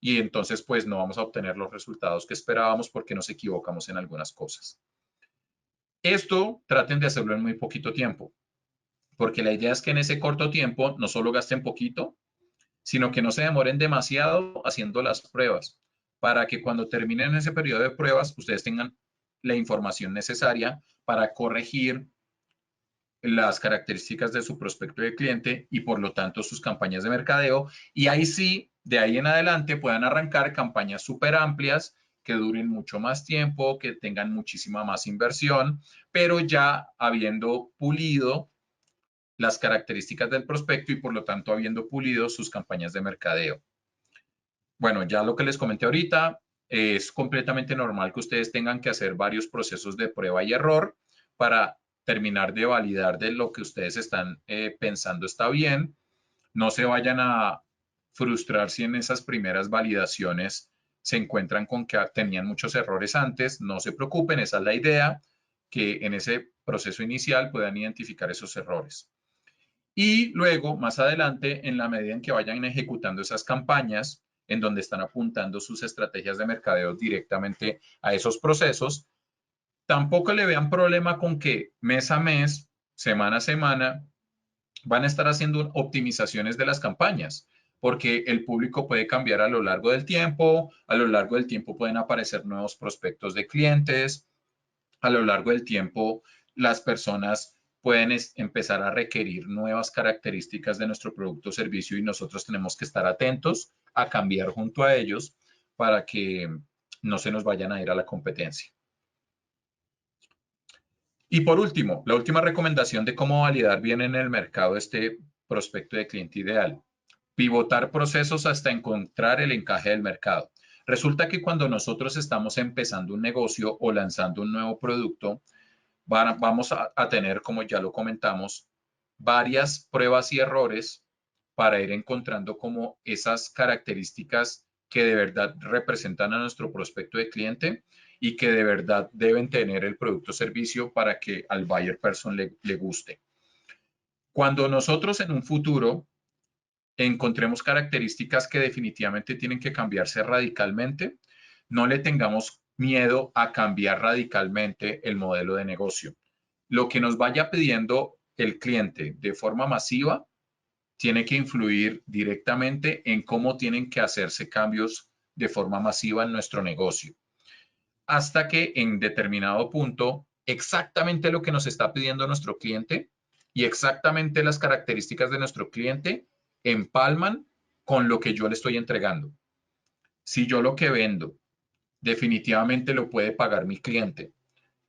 Y entonces pues no vamos a obtener los resultados que esperábamos porque nos equivocamos en algunas cosas. Esto traten de hacerlo en muy poquito tiempo, porque la idea es que en ese corto tiempo no solo gasten poquito, sino que no se demoren demasiado haciendo las pruebas, para que cuando terminen ese periodo de pruebas, ustedes tengan la información necesaria para corregir las características de su prospecto de cliente y por lo tanto sus campañas de mercadeo. Y ahí sí, de ahí en adelante puedan arrancar campañas súper amplias que duren mucho más tiempo, que tengan muchísima más inversión, pero ya habiendo pulido las características del prospecto y por lo tanto habiendo pulido sus campañas de mercadeo. Bueno, ya lo que les comenté ahorita, es completamente normal que ustedes tengan que hacer varios procesos de prueba y error para terminar de validar de lo que ustedes están pensando está bien. No se vayan a frustrar si en esas primeras validaciones se encuentran con que tenían muchos errores antes. No se preocupen, esa es la idea, que en ese proceso inicial puedan identificar esos errores. Y luego, más adelante, en la medida en que vayan ejecutando esas campañas, en donde están apuntando sus estrategias de mercadeo directamente a esos procesos, tampoco le vean problema con que mes a mes, semana a semana, van a estar haciendo optimizaciones de las campañas, porque el público puede cambiar a lo largo del tiempo, a lo largo del tiempo pueden aparecer nuevos prospectos de clientes, a lo largo del tiempo las personas pueden empezar a requerir nuevas características de nuestro producto o servicio y nosotros tenemos que estar atentos a cambiar junto a ellos para que no se nos vayan a ir a la competencia. Y por último, la última recomendación de cómo validar bien en el mercado este prospecto de cliente ideal. Pivotar procesos hasta encontrar el encaje del mercado. Resulta que cuando nosotros estamos empezando un negocio o lanzando un nuevo producto, vamos a tener, como ya lo comentamos, varias pruebas y errores para ir encontrando como esas características que de verdad representan a nuestro prospecto de cliente y que de verdad deben tener el producto o servicio para que al buyer person le guste. Cuando nosotros en un futuro encontremos características que definitivamente tienen que cambiarse radicalmente, no le tengamos miedo a cambiar radicalmente el modelo de negocio. Lo que nos vaya pidiendo el cliente de forma masiva tiene que influir directamente en cómo tienen que hacerse cambios de forma masiva en nuestro negocio. Hasta que en determinado punto, exactamente lo que nos está pidiendo nuestro cliente y exactamente las características de nuestro cliente empalman con lo que yo le estoy entregando. Si yo lo que vendo definitivamente lo puede pagar mi cliente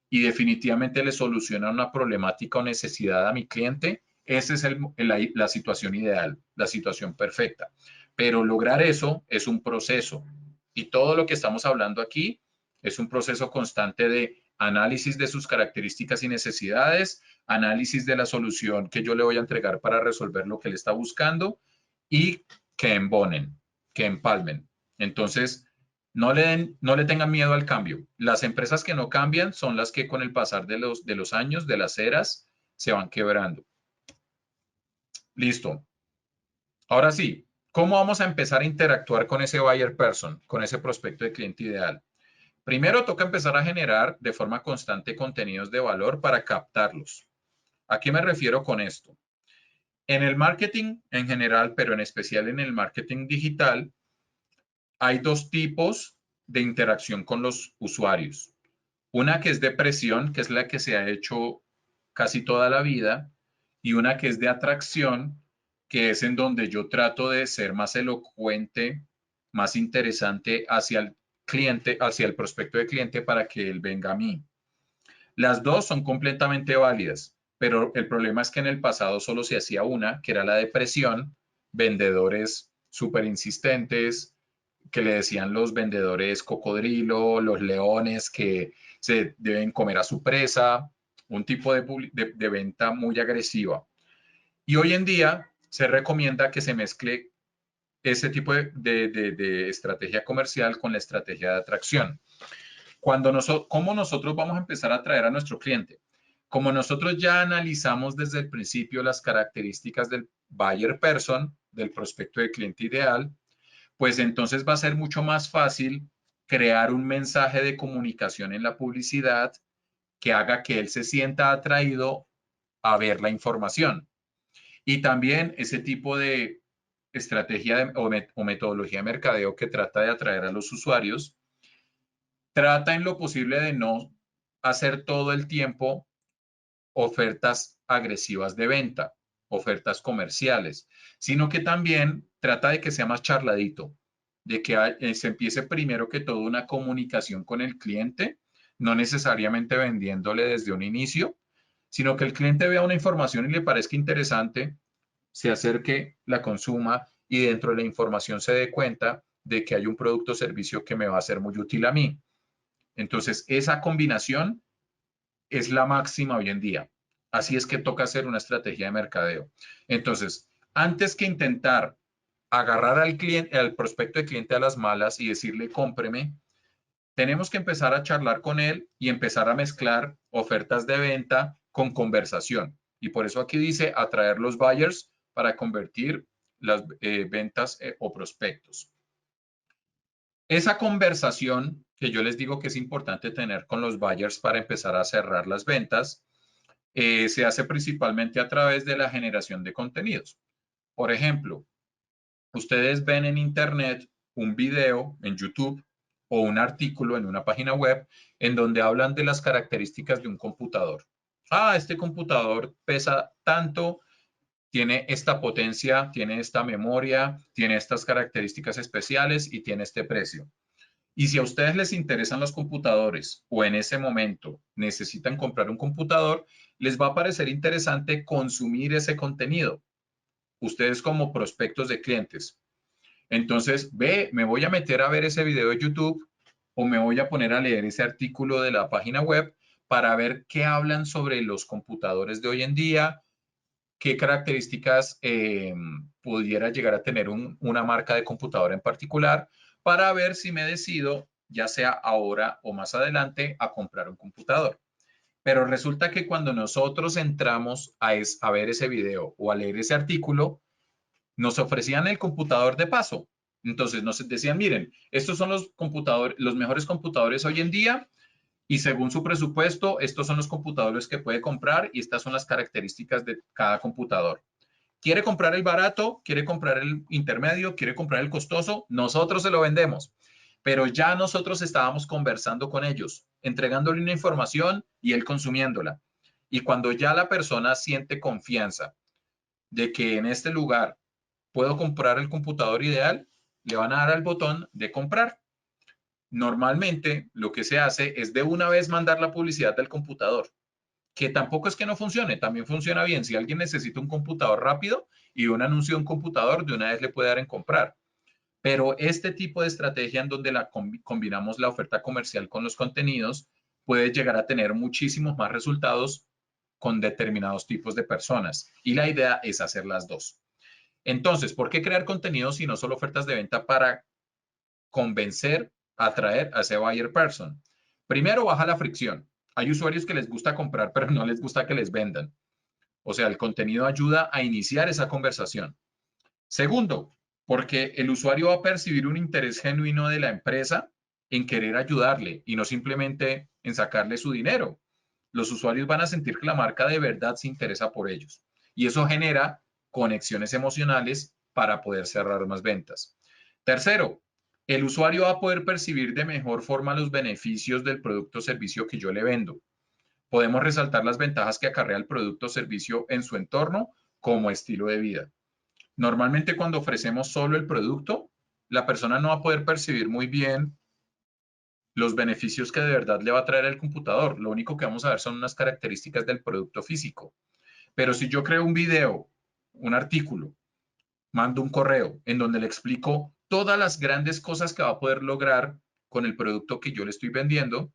y definitivamente le soluciona una problemática o necesidad a mi cliente, esa es la situación ideal, la situación perfecta. Pero lograr eso es un proceso y todo lo que estamos hablando aquí es un proceso constante de análisis de sus características y necesidades, análisis de la solución que yo le voy a entregar para resolver lo que él está buscando y que embonen, que empalmen. Entonces, no le tengan miedo al cambio. Las empresas que no cambian son las que con el pasar de los años, de las eras, se van quebrando. Listo. Ahora sí, ¿cómo vamos a empezar a interactuar con ese buyer person, con ese prospecto de cliente ideal? Primero toca empezar a generar de forma constante contenidos de valor para captarlos. ¿A qué me refiero con esto? En el marketing en general, pero en especial en el marketing digital, hay dos tipos de interacción con los usuarios. Una que es de presión, que es la que se ha hecho casi toda la vida, y una que es de atracción, que es en donde yo trato de ser más elocuente, más interesante hacia el cliente, hacia el prospecto de cliente para que él venga a mí. Las dos son completamente válidas, pero el problema es que en el pasado solo se hacía una, que era la de presión, vendedores súper insistentes, que le decían los vendedores cocodrilo, los leones que se deben comer a su presa, un tipo de venta muy agresiva. Y hoy en día se recomienda que se mezcle ese tipo de estrategia comercial con la estrategia de atracción. ¿Cómo nosotros vamos a empezar a atraer a nuestro cliente? Como nosotros ya analizamos desde el principio las características del buyer person, del prospecto de cliente ideal, pues entonces va a ser mucho más fácil crear un mensaje de comunicación en la publicidad que haga que él se sienta atraído a ver la información. Y también ese tipo de estrategia o metodología de mercadeo que trata de atraer a los usuarios, trata en lo posible de no hacer todo el tiempo ofertas agresivas de venta, ofertas comerciales, sino que también trata de que sea más charladito, de que se empiece primero que todo una comunicación con el cliente, no necesariamente vendiéndole desde un inicio, sino que el cliente vea una información y le parezca interesante, se acerque, la consuma y dentro de la información se dé cuenta de que hay un producto o servicio que me va a ser muy útil a mí. Entonces, esa combinación es la máxima hoy en día. Así es que toca hacer una estrategia de mercadeo. Entonces, antes que intentar agarrar al cliente, al prospecto de cliente a las malas y decirle cómpreme, tenemos que empezar a charlar con él y empezar a mezclar ofertas de venta con conversación. Y por eso aquí dice atraer los buyers para convertir las ventas o prospectos. Esa conversación que yo les digo que es importante tener con los buyers para empezar a cerrar las ventas, se hace principalmente a través de la generación de contenidos. Por ejemplo, ustedes ven en Internet un video en YouTube o un artículo en una página web en donde hablan de las características de un computador. Ah, este computador pesa tanto, tiene esta potencia, tiene esta memoria, tiene estas características especiales y tiene este precio. Y si a ustedes les interesan los computadores o en ese momento necesitan comprar un computador, les va a parecer interesante consumir ese contenido. Ustedes como prospectos de clientes. Entonces, me voy a meter a ver ese video de YouTube o me voy a poner a leer ese artículo de la página web para ver qué hablan sobre los computadores de hoy en día, qué características pudiera llegar a tener una marca de computadora en particular, para ver si me decido, ya sea ahora o más adelante, a comprar un computador. Pero resulta que cuando nosotros entramos a ver ese video o a leer ese artículo, nos ofrecían el computador de paso. Entonces nos decían, miren, estos son los computadores, los mejores computadores hoy en día y según su presupuesto, estos son los computadores que puede comprar y estas son las características de cada computador. ¿Quiere comprar el barato? ¿Quiere comprar el intermedio? ¿Quiere comprar el costoso? Nosotros se lo vendemos. Pero ya nosotros estábamos conversando con ellos, entregándole una información y él consumiéndola. Y cuando ya la persona siente confianza de que en este lugar puedo comprar el computador ideal, le van a dar al botón de comprar. Normalmente lo que se hace es de una vez mandar la publicidad del computador, que tampoco es que no funcione, también funciona bien. Si alguien necesita un computador rápido y un anuncio de un computador, de una vez le puede dar en comprar. Pero este tipo de estrategia en donde combinamos la oferta comercial con los contenidos puede llegar a tener muchísimos más resultados con determinados tipos de personas. Y la idea es hacer las dos. Entonces, ¿por qué crear contenidos y no solo ofertas de venta para convencer, atraer a ese buyer person? Primero, baja la fricción. Hay usuarios que les gusta comprar, pero no les gusta que les vendan. O sea, el contenido ayuda a iniciar esa conversación. Segundo, porque el usuario va a percibir un interés genuino de la empresa en querer ayudarle y no simplemente en sacarle su dinero. Los usuarios van a sentir que la marca de verdad se interesa por ellos. Y eso genera conexiones emocionales para poder cerrar más ventas. Tercero, el usuario va a poder percibir de mejor forma los beneficios del producto o servicio que yo le vendo. Podemos resaltar las ventajas que acarrea el producto o servicio en su entorno como estilo de vida. Normalmente cuando ofrecemos solo el producto, la persona no va a poder percibir muy bien los beneficios que de verdad le va a traer el computador. Lo único que vamos a ver son unas características del producto físico. Pero si yo creo un video, un artículo, mando un correo en donde le explico todas las grandes cosas que va a poder lograr con el producto que yo le estoy vendiendo,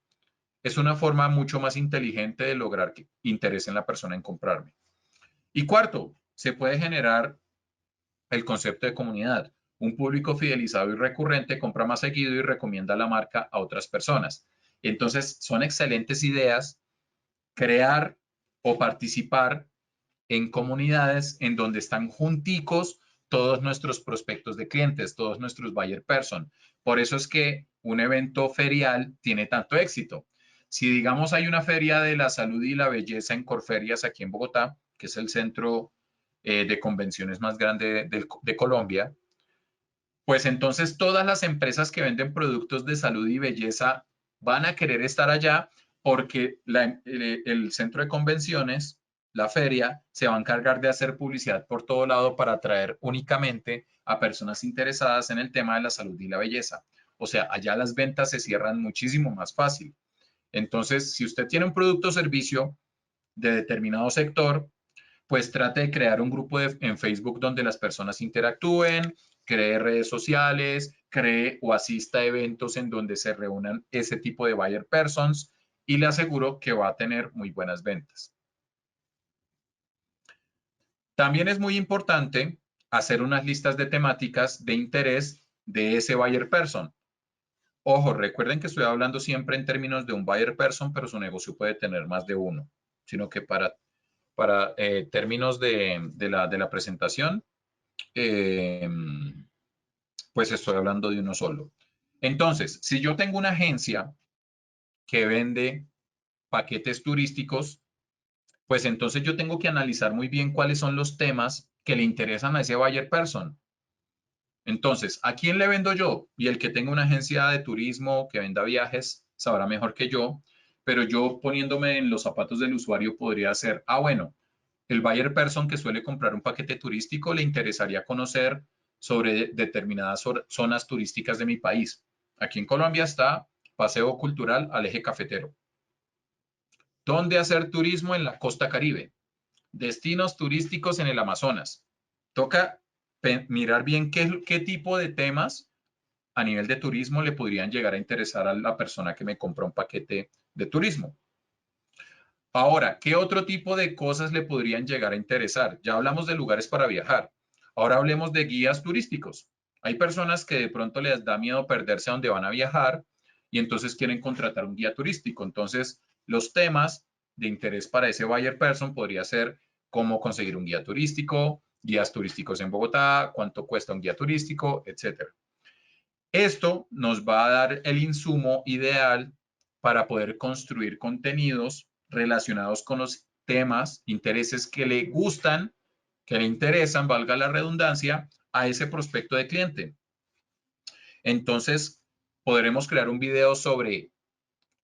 es una forma mucho más inteligente de lograr que interese en la persona en comprarme. Y cuarto, se puede generar el concepto de comunidad. Un público fidelizado y recurrente compra más seguido y recomienda la marca a otras personas. Entonces, son excelentes ideas crear o participar en comunidades en donde están junticos todos nuestros prospectos de clientes, todos nuestros buyer person. Por eso es que un evento ferial tiene tanto éxito. Si digamos hay una feria de la salud y la belleza en Corferias aquí en Bogotá, que es el centro de convenciones más grande de Colombia, pues entonces todas las empresas que venden productos de salud y belleza van a querer estar allá porque el centro de convenciones, la feria, se va a encargar de hacer publicidad por todo lado para atraer únicamente a personas interesadas en el tema de la salud y la belleza. O sea, allá las ventas se cierran muchísimo más fácil. Entonces, si usted tiene un producto o servicio de determinado sector, pues trate de crear un grupo en Facebook donde las personas interactúen, cree redes sociales, cree o asista a eventos en donde se reúnan ese tipo de buyer persons y le aseguro que va a tener muy buenas ventas. También es muy importante hacer unas listas de temáticas de interés de ese buyer person. Ojo, recuerden que estoy hablando siempre en términos de un buyer person, pero su negocio puede tener más de uno, sino que para términos de la presentación, pues estoy hablando de uno solo. Entonces, si yo tengo una agencia que vende paquetes turísticos, pues entonces yo tengo que analizar muy bien cuáles son los temas que le interesan a ese buyer person. Entonces, ¿a quién le vendo yo? Y el que tenga una agencia de turismo que venda viajes sabrá mejor que yo, pero yo poniéndome en los zapatos del usuario podría ser, bueno, el buyer person que suele comprar un paquete turístico le interesaría conocer sobre determinadas zonas turísticas de mi país. Aquí en Colombia está Paseo Cultural al Eje Cafetero. ¿Dónde hacer turismo en la costa Caribe? Destinos turísticos en el Amazonas. Toca mirar bien qué tipo de temas a nivel de turismo le podrían llegar a interesar a la persona que me compra un paquete de turismo. Ahora, ¿qué otro tipo de cosas le podrían llegar a interesar? Ya hablamos de lugares para viajar. Ahora hablemos de guías turísticos. Hay personas que de pronto les da miedo perderse a donde van a viajar y entonces quieren contratar un guía turístico. Entonces, los temas de interés para ese buyer person podría ser cómo conseguir un guía turístico, guías turísticos en Bogotá, cuánto cuesta un guía turístico, etcétera. Esto nos va a dar el insumo ideal para poder construir contenidos relacionados con los temas, intereses que le gustan, que le interesan, valga la redundancia, a ese prospecto de cliente. Entonces, podremos crear un video sobre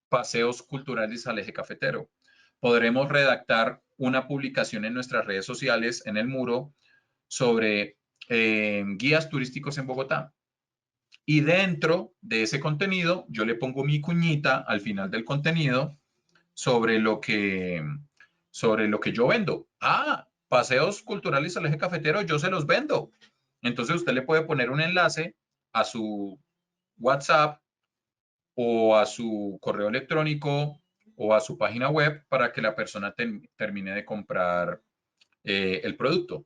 paseos culturales al Eje Cafetero. Podremos redactar una publicación en nuestras redes sociales, en el muro, sobre guías turísticos en Bogotá. Y dentro de ese contenido, yo le pongo mi cuñita al final del contenido sobre lo que yo vendo. Paseos culturales al Eje Cafetero, yo se los vendo. Entonces usted le puede poner un enlace a su WhatsApp o a su correo electrónico o a su página web para que la persona termine de comprar el producto.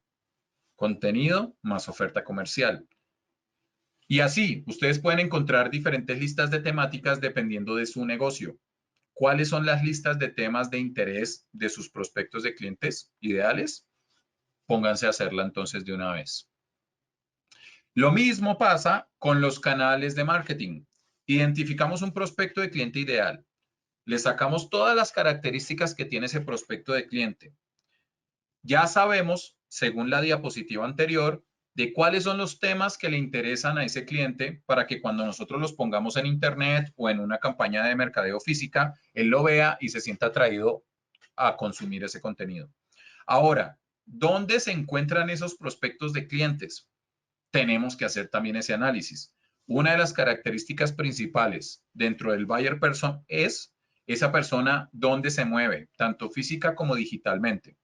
Contenido más oferta comercial. Y así, ustedes pueden encontrar diferentes listas de temáticas dependiendo de su negocio. ¿Cuáles son las listas de temas de interés de sus prospectos de clientes ideales? Pónganse a hacerla entonces de una vez. Lo mismo pasa con los canales de marketing. Identificamos un prospecto de cliente ideal. Le sacamos todas las características que tiene ese prospecto de cliente. Ya sabemos, según la diapositiva anterior, de cuáles son los temas que le interesan a ese cliente para que cuando nosotros los pongamos en Internet o en una campaña de mercadeo física, él lo vea y se sienta atraído a consumir ese contenido. Ahora, ¿dónde se encuentran esos prospectos de clientes? Tenemos que hacer también ese análisis. Una de las características principales dentro del buyer person es esa persona dónde se mueve, tanto física como digitalmente.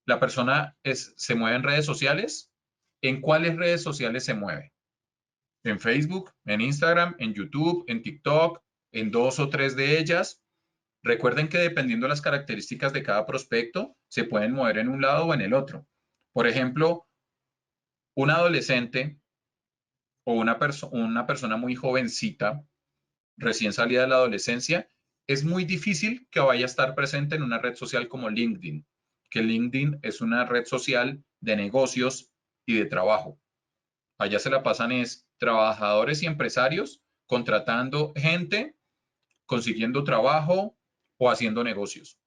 La persona se mueve en redes sociales. ¿En cuáles redes sociales se mueve? En Facebook, en Instagram, en YouTube, en TikTok, en 2 o 3 de ellas. Recuerden que dependiendo de las características de cada prospecto, se pueden mover en un lado o en el otro. Por ejemplo, un adolescente o una persona muy jovencita, recién salida de la adolescencia, es muy difícil que vaya a estar presente en una red social como LinkedIn, que LinkedIn es una red social de negocios y de trabajo. Allá se la pasan trabajadores y empresarios contratando gente, consiguiendo trabajo o haciendo negocios.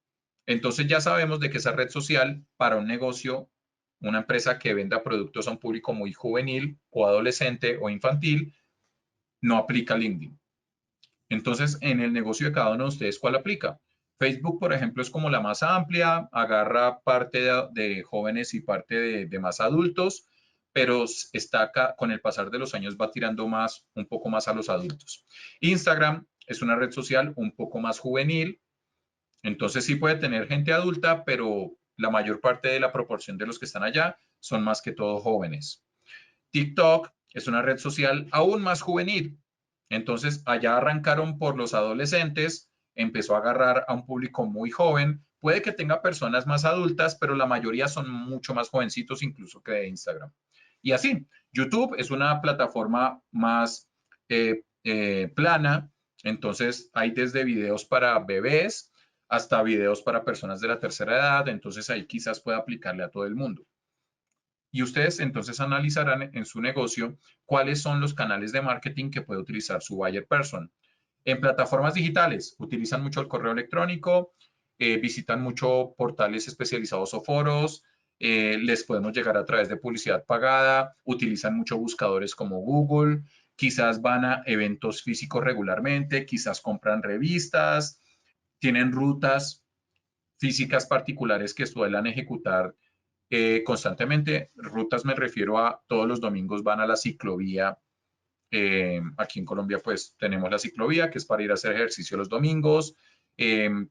Entonces ya sabemos de que esa red social para un negocio, una empresa que venda productos a un público muy juvenil o adolescente o infantil, no aplica LinkedIn. Entonces, en el negocio de cada uno de ustedes, ¿cuál aplica? Facebook, por ejemplo, es como la más amplia, agarra parte de jóvenes y parte de más adultos, pero está acá, con el pasar de los años va tirando un poco más a los adultos. Instagram es una red social un poco más juvenil Entonces sí puede tener gente adulta, pero la mayor parte de la proporción de los que están allá son más que todo jóvenes. TikTok es una red social aún más juvenil. Entonces allá arrancaron por los adolescentes, empezó a agarrar a un público muy joven. Puede que tenga personas más adultas, pero la mayoría son mucho más jovencitos incluso que de Instagram. Y así, YouTube es una plataforma más plana. Entonces hay desde videos para bebés hasta videos para personas de la tercera edad. Entonces ahí quizás pueda aplicarle a todo el mundo. Y ustedes entonces analizarán en su negocio cuáles son los canales de marketing que puede utilizar su buyer person. En plataformas digitales, utilizan mucho el correo electrónico, visitan mucho portales especializados o foros, les podemos llegar a través de publicidad pagada, utilizan mucho buscadores como Google, quizás van a eventos físicos regularmente, quizás compran revistas, tienen rutas físicas particulares que suelen ejecutar constantemente. Rutas me refiero a todos los domingos van a la ciclovía. Aquí en Colombia pues tenemos la ciclovía que es para ir a hacer ejercicio los domingos.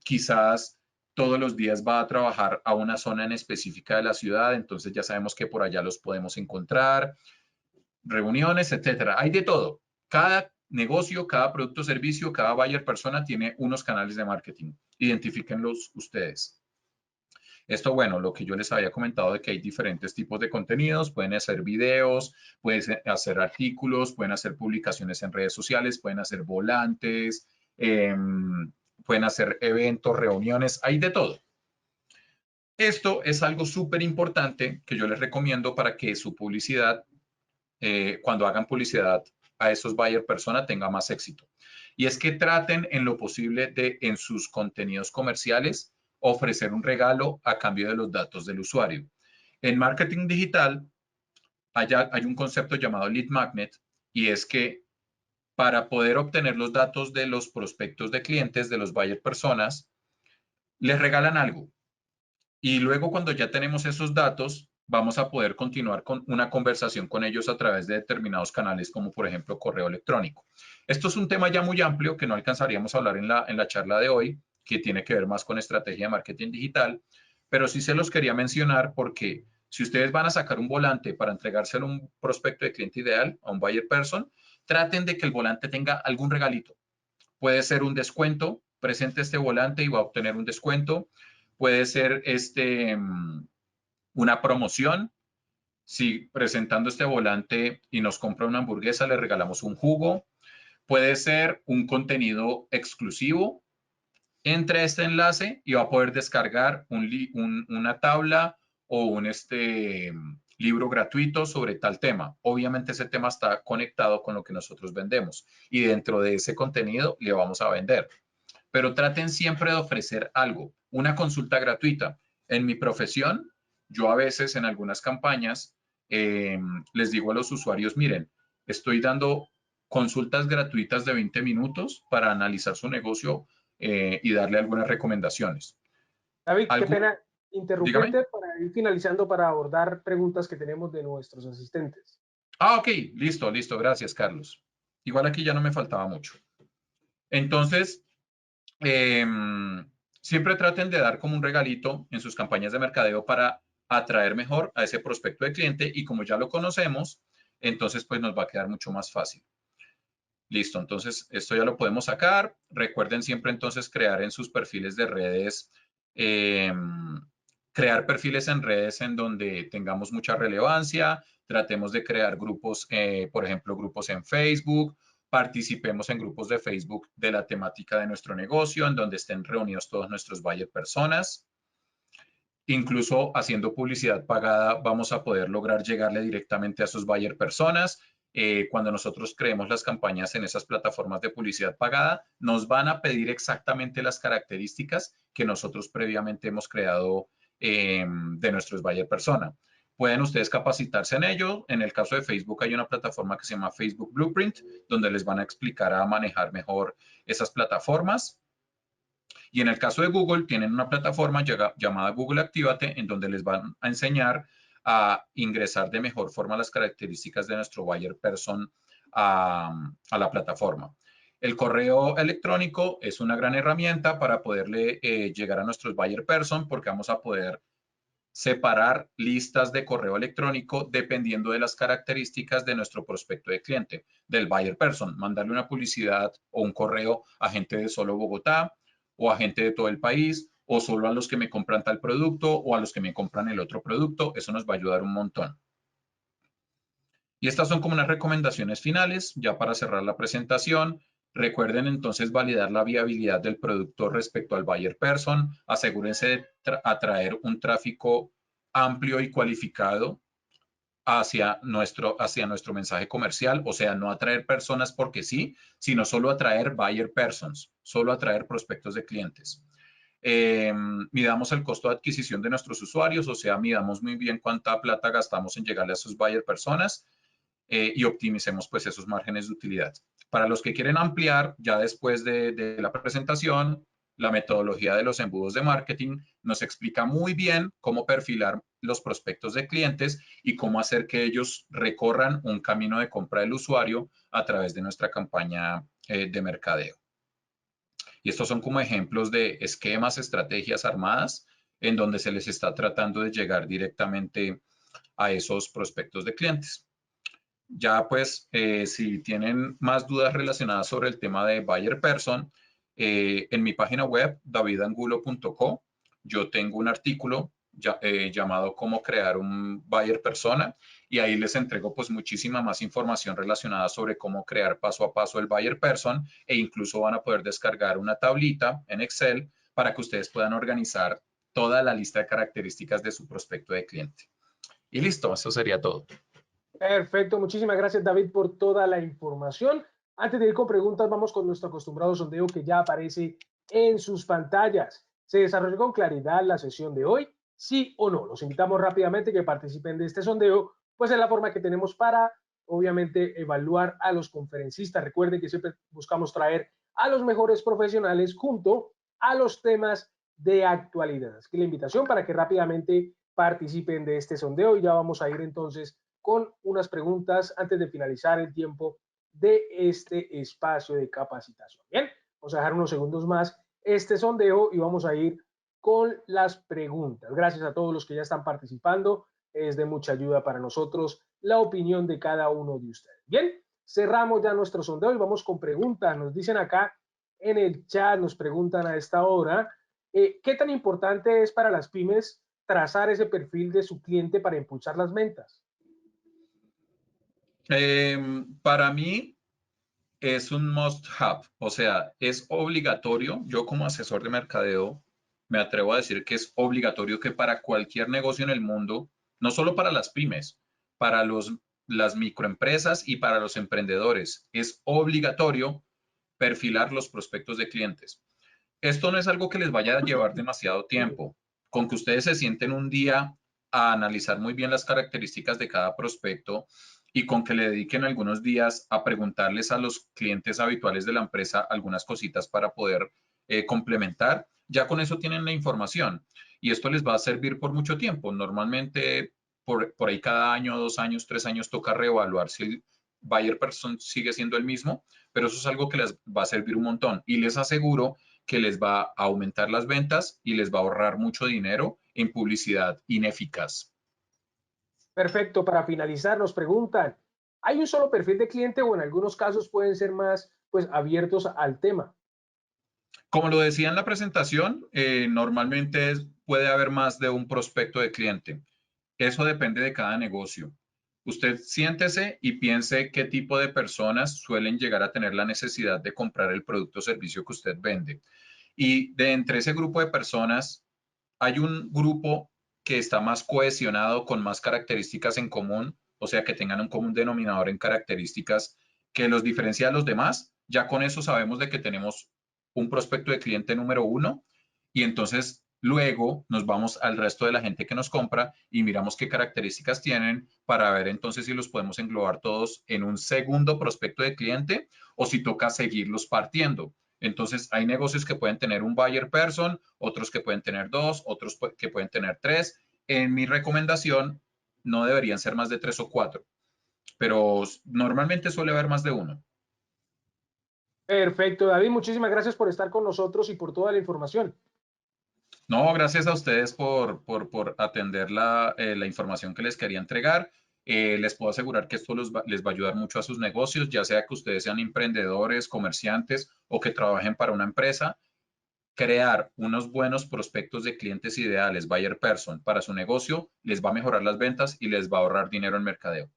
Quizás todos los días va a trabajar a una zona en específica de la ciudad, entonces ya sabemos que por allá los podemos encontrar. Reuniones, etcétera. Hay de todo. Cada negocio, cada producto o servicio, cada buyer persona tiene unos canales de marketing. Identifíquenlos ustedes. Esto, bueno, lo que yo les había comentado de que hay diferentes tipos de contenidos, pueden hacer videos, pueden hacer artículos, pueden hacer publicaciones en redes sociales, pueden hacer volantes, pueden hacer eventos, reuniones, hay de todo. Esto es algo súper importante que yo les recomiendo para que su publicidad, cuando hagan publicidad a esos buyer persona, tenga más éxito. Y es que traten en lo posible de, en sus contenidos comerciales, ofrecer un regalo a cambio de los datos del usuario. En marketing digital hay un concepto llamado lead magnet y es que para poder obtener los datos de los prospectos de clientes, de los buyer personas, les regalan algo. Y luego cuando ya tenemos esos datos, vamos a poder continuar con una conversación con ellos a través de determinados canales, como por ejemplo correo electrónico. Esto es un tema ya muy amplio que no alcanzaríamos a hablar en la charla de hoy, que tiene que ver más con estrategia de marketing digital, pero sí se los quería mencionar porque si ustedes van a sacar un volante para entregárselo a un prospecto de cliente ideal, a un buyer person, traten de que el volante tenga algún regalito. Puede ser un descuento, presente este volante y va a obtener un descuento. Puede ser una promoción. Si presentando este volante y nos compra una hamburguesa, le regalamos un jugo. Puede ser un contenido exclusivo. Entre este enlace y va a poder descargar una tabla o un libro gratuito sobre tal tema. Obviamente ese tema está conectado con lo que nosotros vendemos y dentro de ese contenido le vamos a vender. Pero traten siempre de ofrecer algo, una consulta gratuita. En mi profesión, yo a veces en algunas campañas les digo a los usuarios, miren, estoy dando consultas gratuitas de 20 minutos para analizar su negocio y darle algunas recomendaciones. David, qué ¿Algo? pena Dígame. interrumpirte para ir finalizando para abordar preguntas que tenemos de nuestros asistentes. Ah, ok, listo, listo, gracias, Carlos. Igual aquí ya no me faltaba mucho. Entonces, siempre traten de dar como un regalito en sus campañas de mercadeo para atraer mejor a ese prospecto de cliente y como ya lo conocemos, entonces pues nos va a quedar mucho más fácil. Listo, entonces esto ya lo podemos sacar. Recuerden siempre entonces crear en sus perfiles de redes, crear perfiles en redes en donde tengamos mucha relevancia. Tratemos de crear grupos, por ejemplo, grupos en Facebook. Participemos en grupos de Facebook de la temática de nuestro negocio, en donde estén reunidos todos nuestros buyer personas. Incluso haciendo publicidad pagada vamos a poder lograr llegarle directamente a esos buyer personas. Cuando nosotros creemos las campañas en esas plataformas de publicidad pagada, nos van a pedir exactamente las características que nosotros previamente hemos creado de nuestros buyer persona. Pueden ustedes capacitarse en ello. En el caso de Facebook hay una plataforma que se llama Facebook Blueprint, donde les van a explicar a manejar mejor esas plataformas. Y en el caso de Google, tienen una plataforma llamada Google Actívate, en donde les van a enseñar a ingresar de mejor forma las características de nuestro buyer person a la plataforma. El correo electrónico es una gran herramienta para poderle llegar a nuestros buyer person, porque vamos a poder separar listas de correo electrónico dependiendo de las características de nuestro prospecto de cliente, del buyer person. Mandarle una publicidad o un correo a gente de solo Bogotá o a gente de todo el país o solo a los que me compran tal producto o a los que me compran el otro producto. Eso nos va a ayudar un montón. Y estas son como unas recomendaciones finales, ya para cerrar la presentación. Recuerden entonces validar la viabilidad del producto respecto al buyer person. Asegúrense de atraer un tráfico amplio y cualificado hacia nuestro mensaje comercial. O sea, no atraer personas porque sí, sino solo atraer buyer persons, solo atraer prospectos de clientes. Midamos el costo de adquisición de nuestros usuarios, o sea, midamos muy bien cuánta plata gastamos en llegarle a esos buyer personas. Y optimicemos pues esos márgenes de utilidad. Para los que quieren ampliar, ya después de la presentación, la metodología de los embudos de marketing nos explica muy bien cómo perfilar los prospectos de clientes y cómo hacer que ellos recorran un camino de compra del usuario a través de nuestra campaña de mercadeo. Y estos son como ejemplos de esquemas, estrategias armadas en donde se les está tratando de llegar directamente a esos prospectos de clientes. Ya pues, si tienen más dudas relacionadas sobre el tema de buyer person, en mi página web, davidangulo.co, yo tengo un artículo llamado Cómo crear un buyer persona, y ahí les entrego pues muchísima más información relacionada sobre cómo crear paso a paso el buyer person, e incluso van a poder descargar una tablita en Excel para que ustedes puedan organizar toda la lista de características de su prospecto de cliente. Y listo, eso sería todo. Perfecto, muchísimas gracias David por toda la información. Antes de ir con preguntas, vamos con nuestro acostumbrado sondeo que ya aparece en sus pantallas. ¿Se desarrolló con claridad la sesión de hoy? ¿Sí o no? Los invitamos rápidamente que participen de este sondeo, pues es la forma que tenemos para, obviamente, evaluar a los conferencistas. Recuerden que siempre buscamos traer a los mejores profesionales junto a los temas de actualidad. Así que la invitación para que rápidamente participen de este sondeo y ya vamos a ir entonces con unas preguntas antes de finalizar el tiempo de este espacio de capacitación. Bien, vamos a dejar unos segundos más este sondeo y vamos a ir con las preguntas. Gracias a todos los que ya están participando. Es de mucha ayuda para nosotros la opinión de cada uno de ustedes. Bien, cerramos ya nuestro sondeo y vamos con preguntas. Nos dicen acá en el chat, nos preguntan a esta hora, ¿qué tan importante es para las pymes trazar ese perfil de su cliente para impulsar las ventas? Para mí es un must have, o sea, es obligatorio. Yo como asesor de mercadeo me atrevo a decir que es obligatorio que para cualquier negocio en el mundo, no solo para las pymes, para las microempresas y para los emprendedores, es obligatorio perfilar los prospectos de clientes. Esto no es algo que les vaya a llevar demasiado tiempo. Con que ustedes se sienten un día a analizar muy bien las características de cada prospecto y con que le dediquen algunos días a preguntarles a los clientes habituales de la empresa algunas cositas para poder complementar, ya con eso tienen la información y esto les va a servir por mucho tiempo. Normalmente por ahí cada año, 2 años, 3 años toca reevaluar si el buyer person sigue siendo el mismo, pero eso es algo que les va a servir un montón y les aseguro que les va a aumentar las ventas y les va a ahorrar mucho dinero en publicidad ineficaz. Perfecto, para finalizar nos preguntan, ¿hay un solo perfil de cliente o en algunos casos pueden ser más pues abiertos al tema? Como lo decía en la presentación, normalmente puede haber más de un prospecto de cliente. Eso depende de cada negocio. Usted siéntese y piense qué tipo de personas suelen llegar a tener la necesidad de comprar el producto o servicio que usted vende. Y de entre ese grupo de personas, hay un grupo que está más cohesionado, con más características en común, o sea, que tengan un común denominador en características que los diferencia de los demás. Ya con eso sabemos de que tenemos un prospecto de cliente número 1 y entonces luego nos vamos al resto de la gente que nos compra y miramos qué características tienen para ver entonces si los podemos englobar todos en un segundo prospecto de cliente o si toca seguirlos partiendo. Entonces, hay negocios que pueden tener un buyer person, otros que pueden tener 2, otros que pueden tener 3. En mi recomendación, no deberían ser más de 3 o 4, pero normalmente suele haber más de uno. Perfecto, David, muchísimas gracias por estar con nosotros y por toda la información. No, gracias a ustedes por atender la información que les quería entregar. Les puedo asegurar que esto les va a ayudar mucho a sus negocios, ya sea que ustedes sean emprendedores, comerciantes o que trabajen para una empresa. Crear unos buenos prospectos de clientes ideales, buyer person, para su negocio, les va a mejorar las ventas y les va a ahorrar dinero en mercadeo.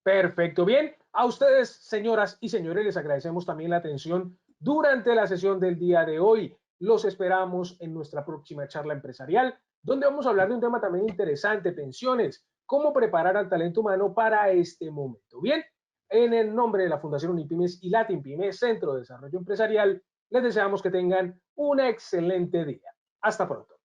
Perfecto, bien. A ustedes, señoras y señores, les agradecemos también la atención durante la sesión del día de hoy. Los esperamos en nuestra próxima charla empresarial, donde vamos a hablar de un tema también interesante, pensiones, cómo preparar al talento humano para este momento. Bien, en el nombre de la Fundación Unipymes y Latinpyme, Centro de Desarrollo Empresarial, les deseamos que tengan un excelente día. Hasta pronto.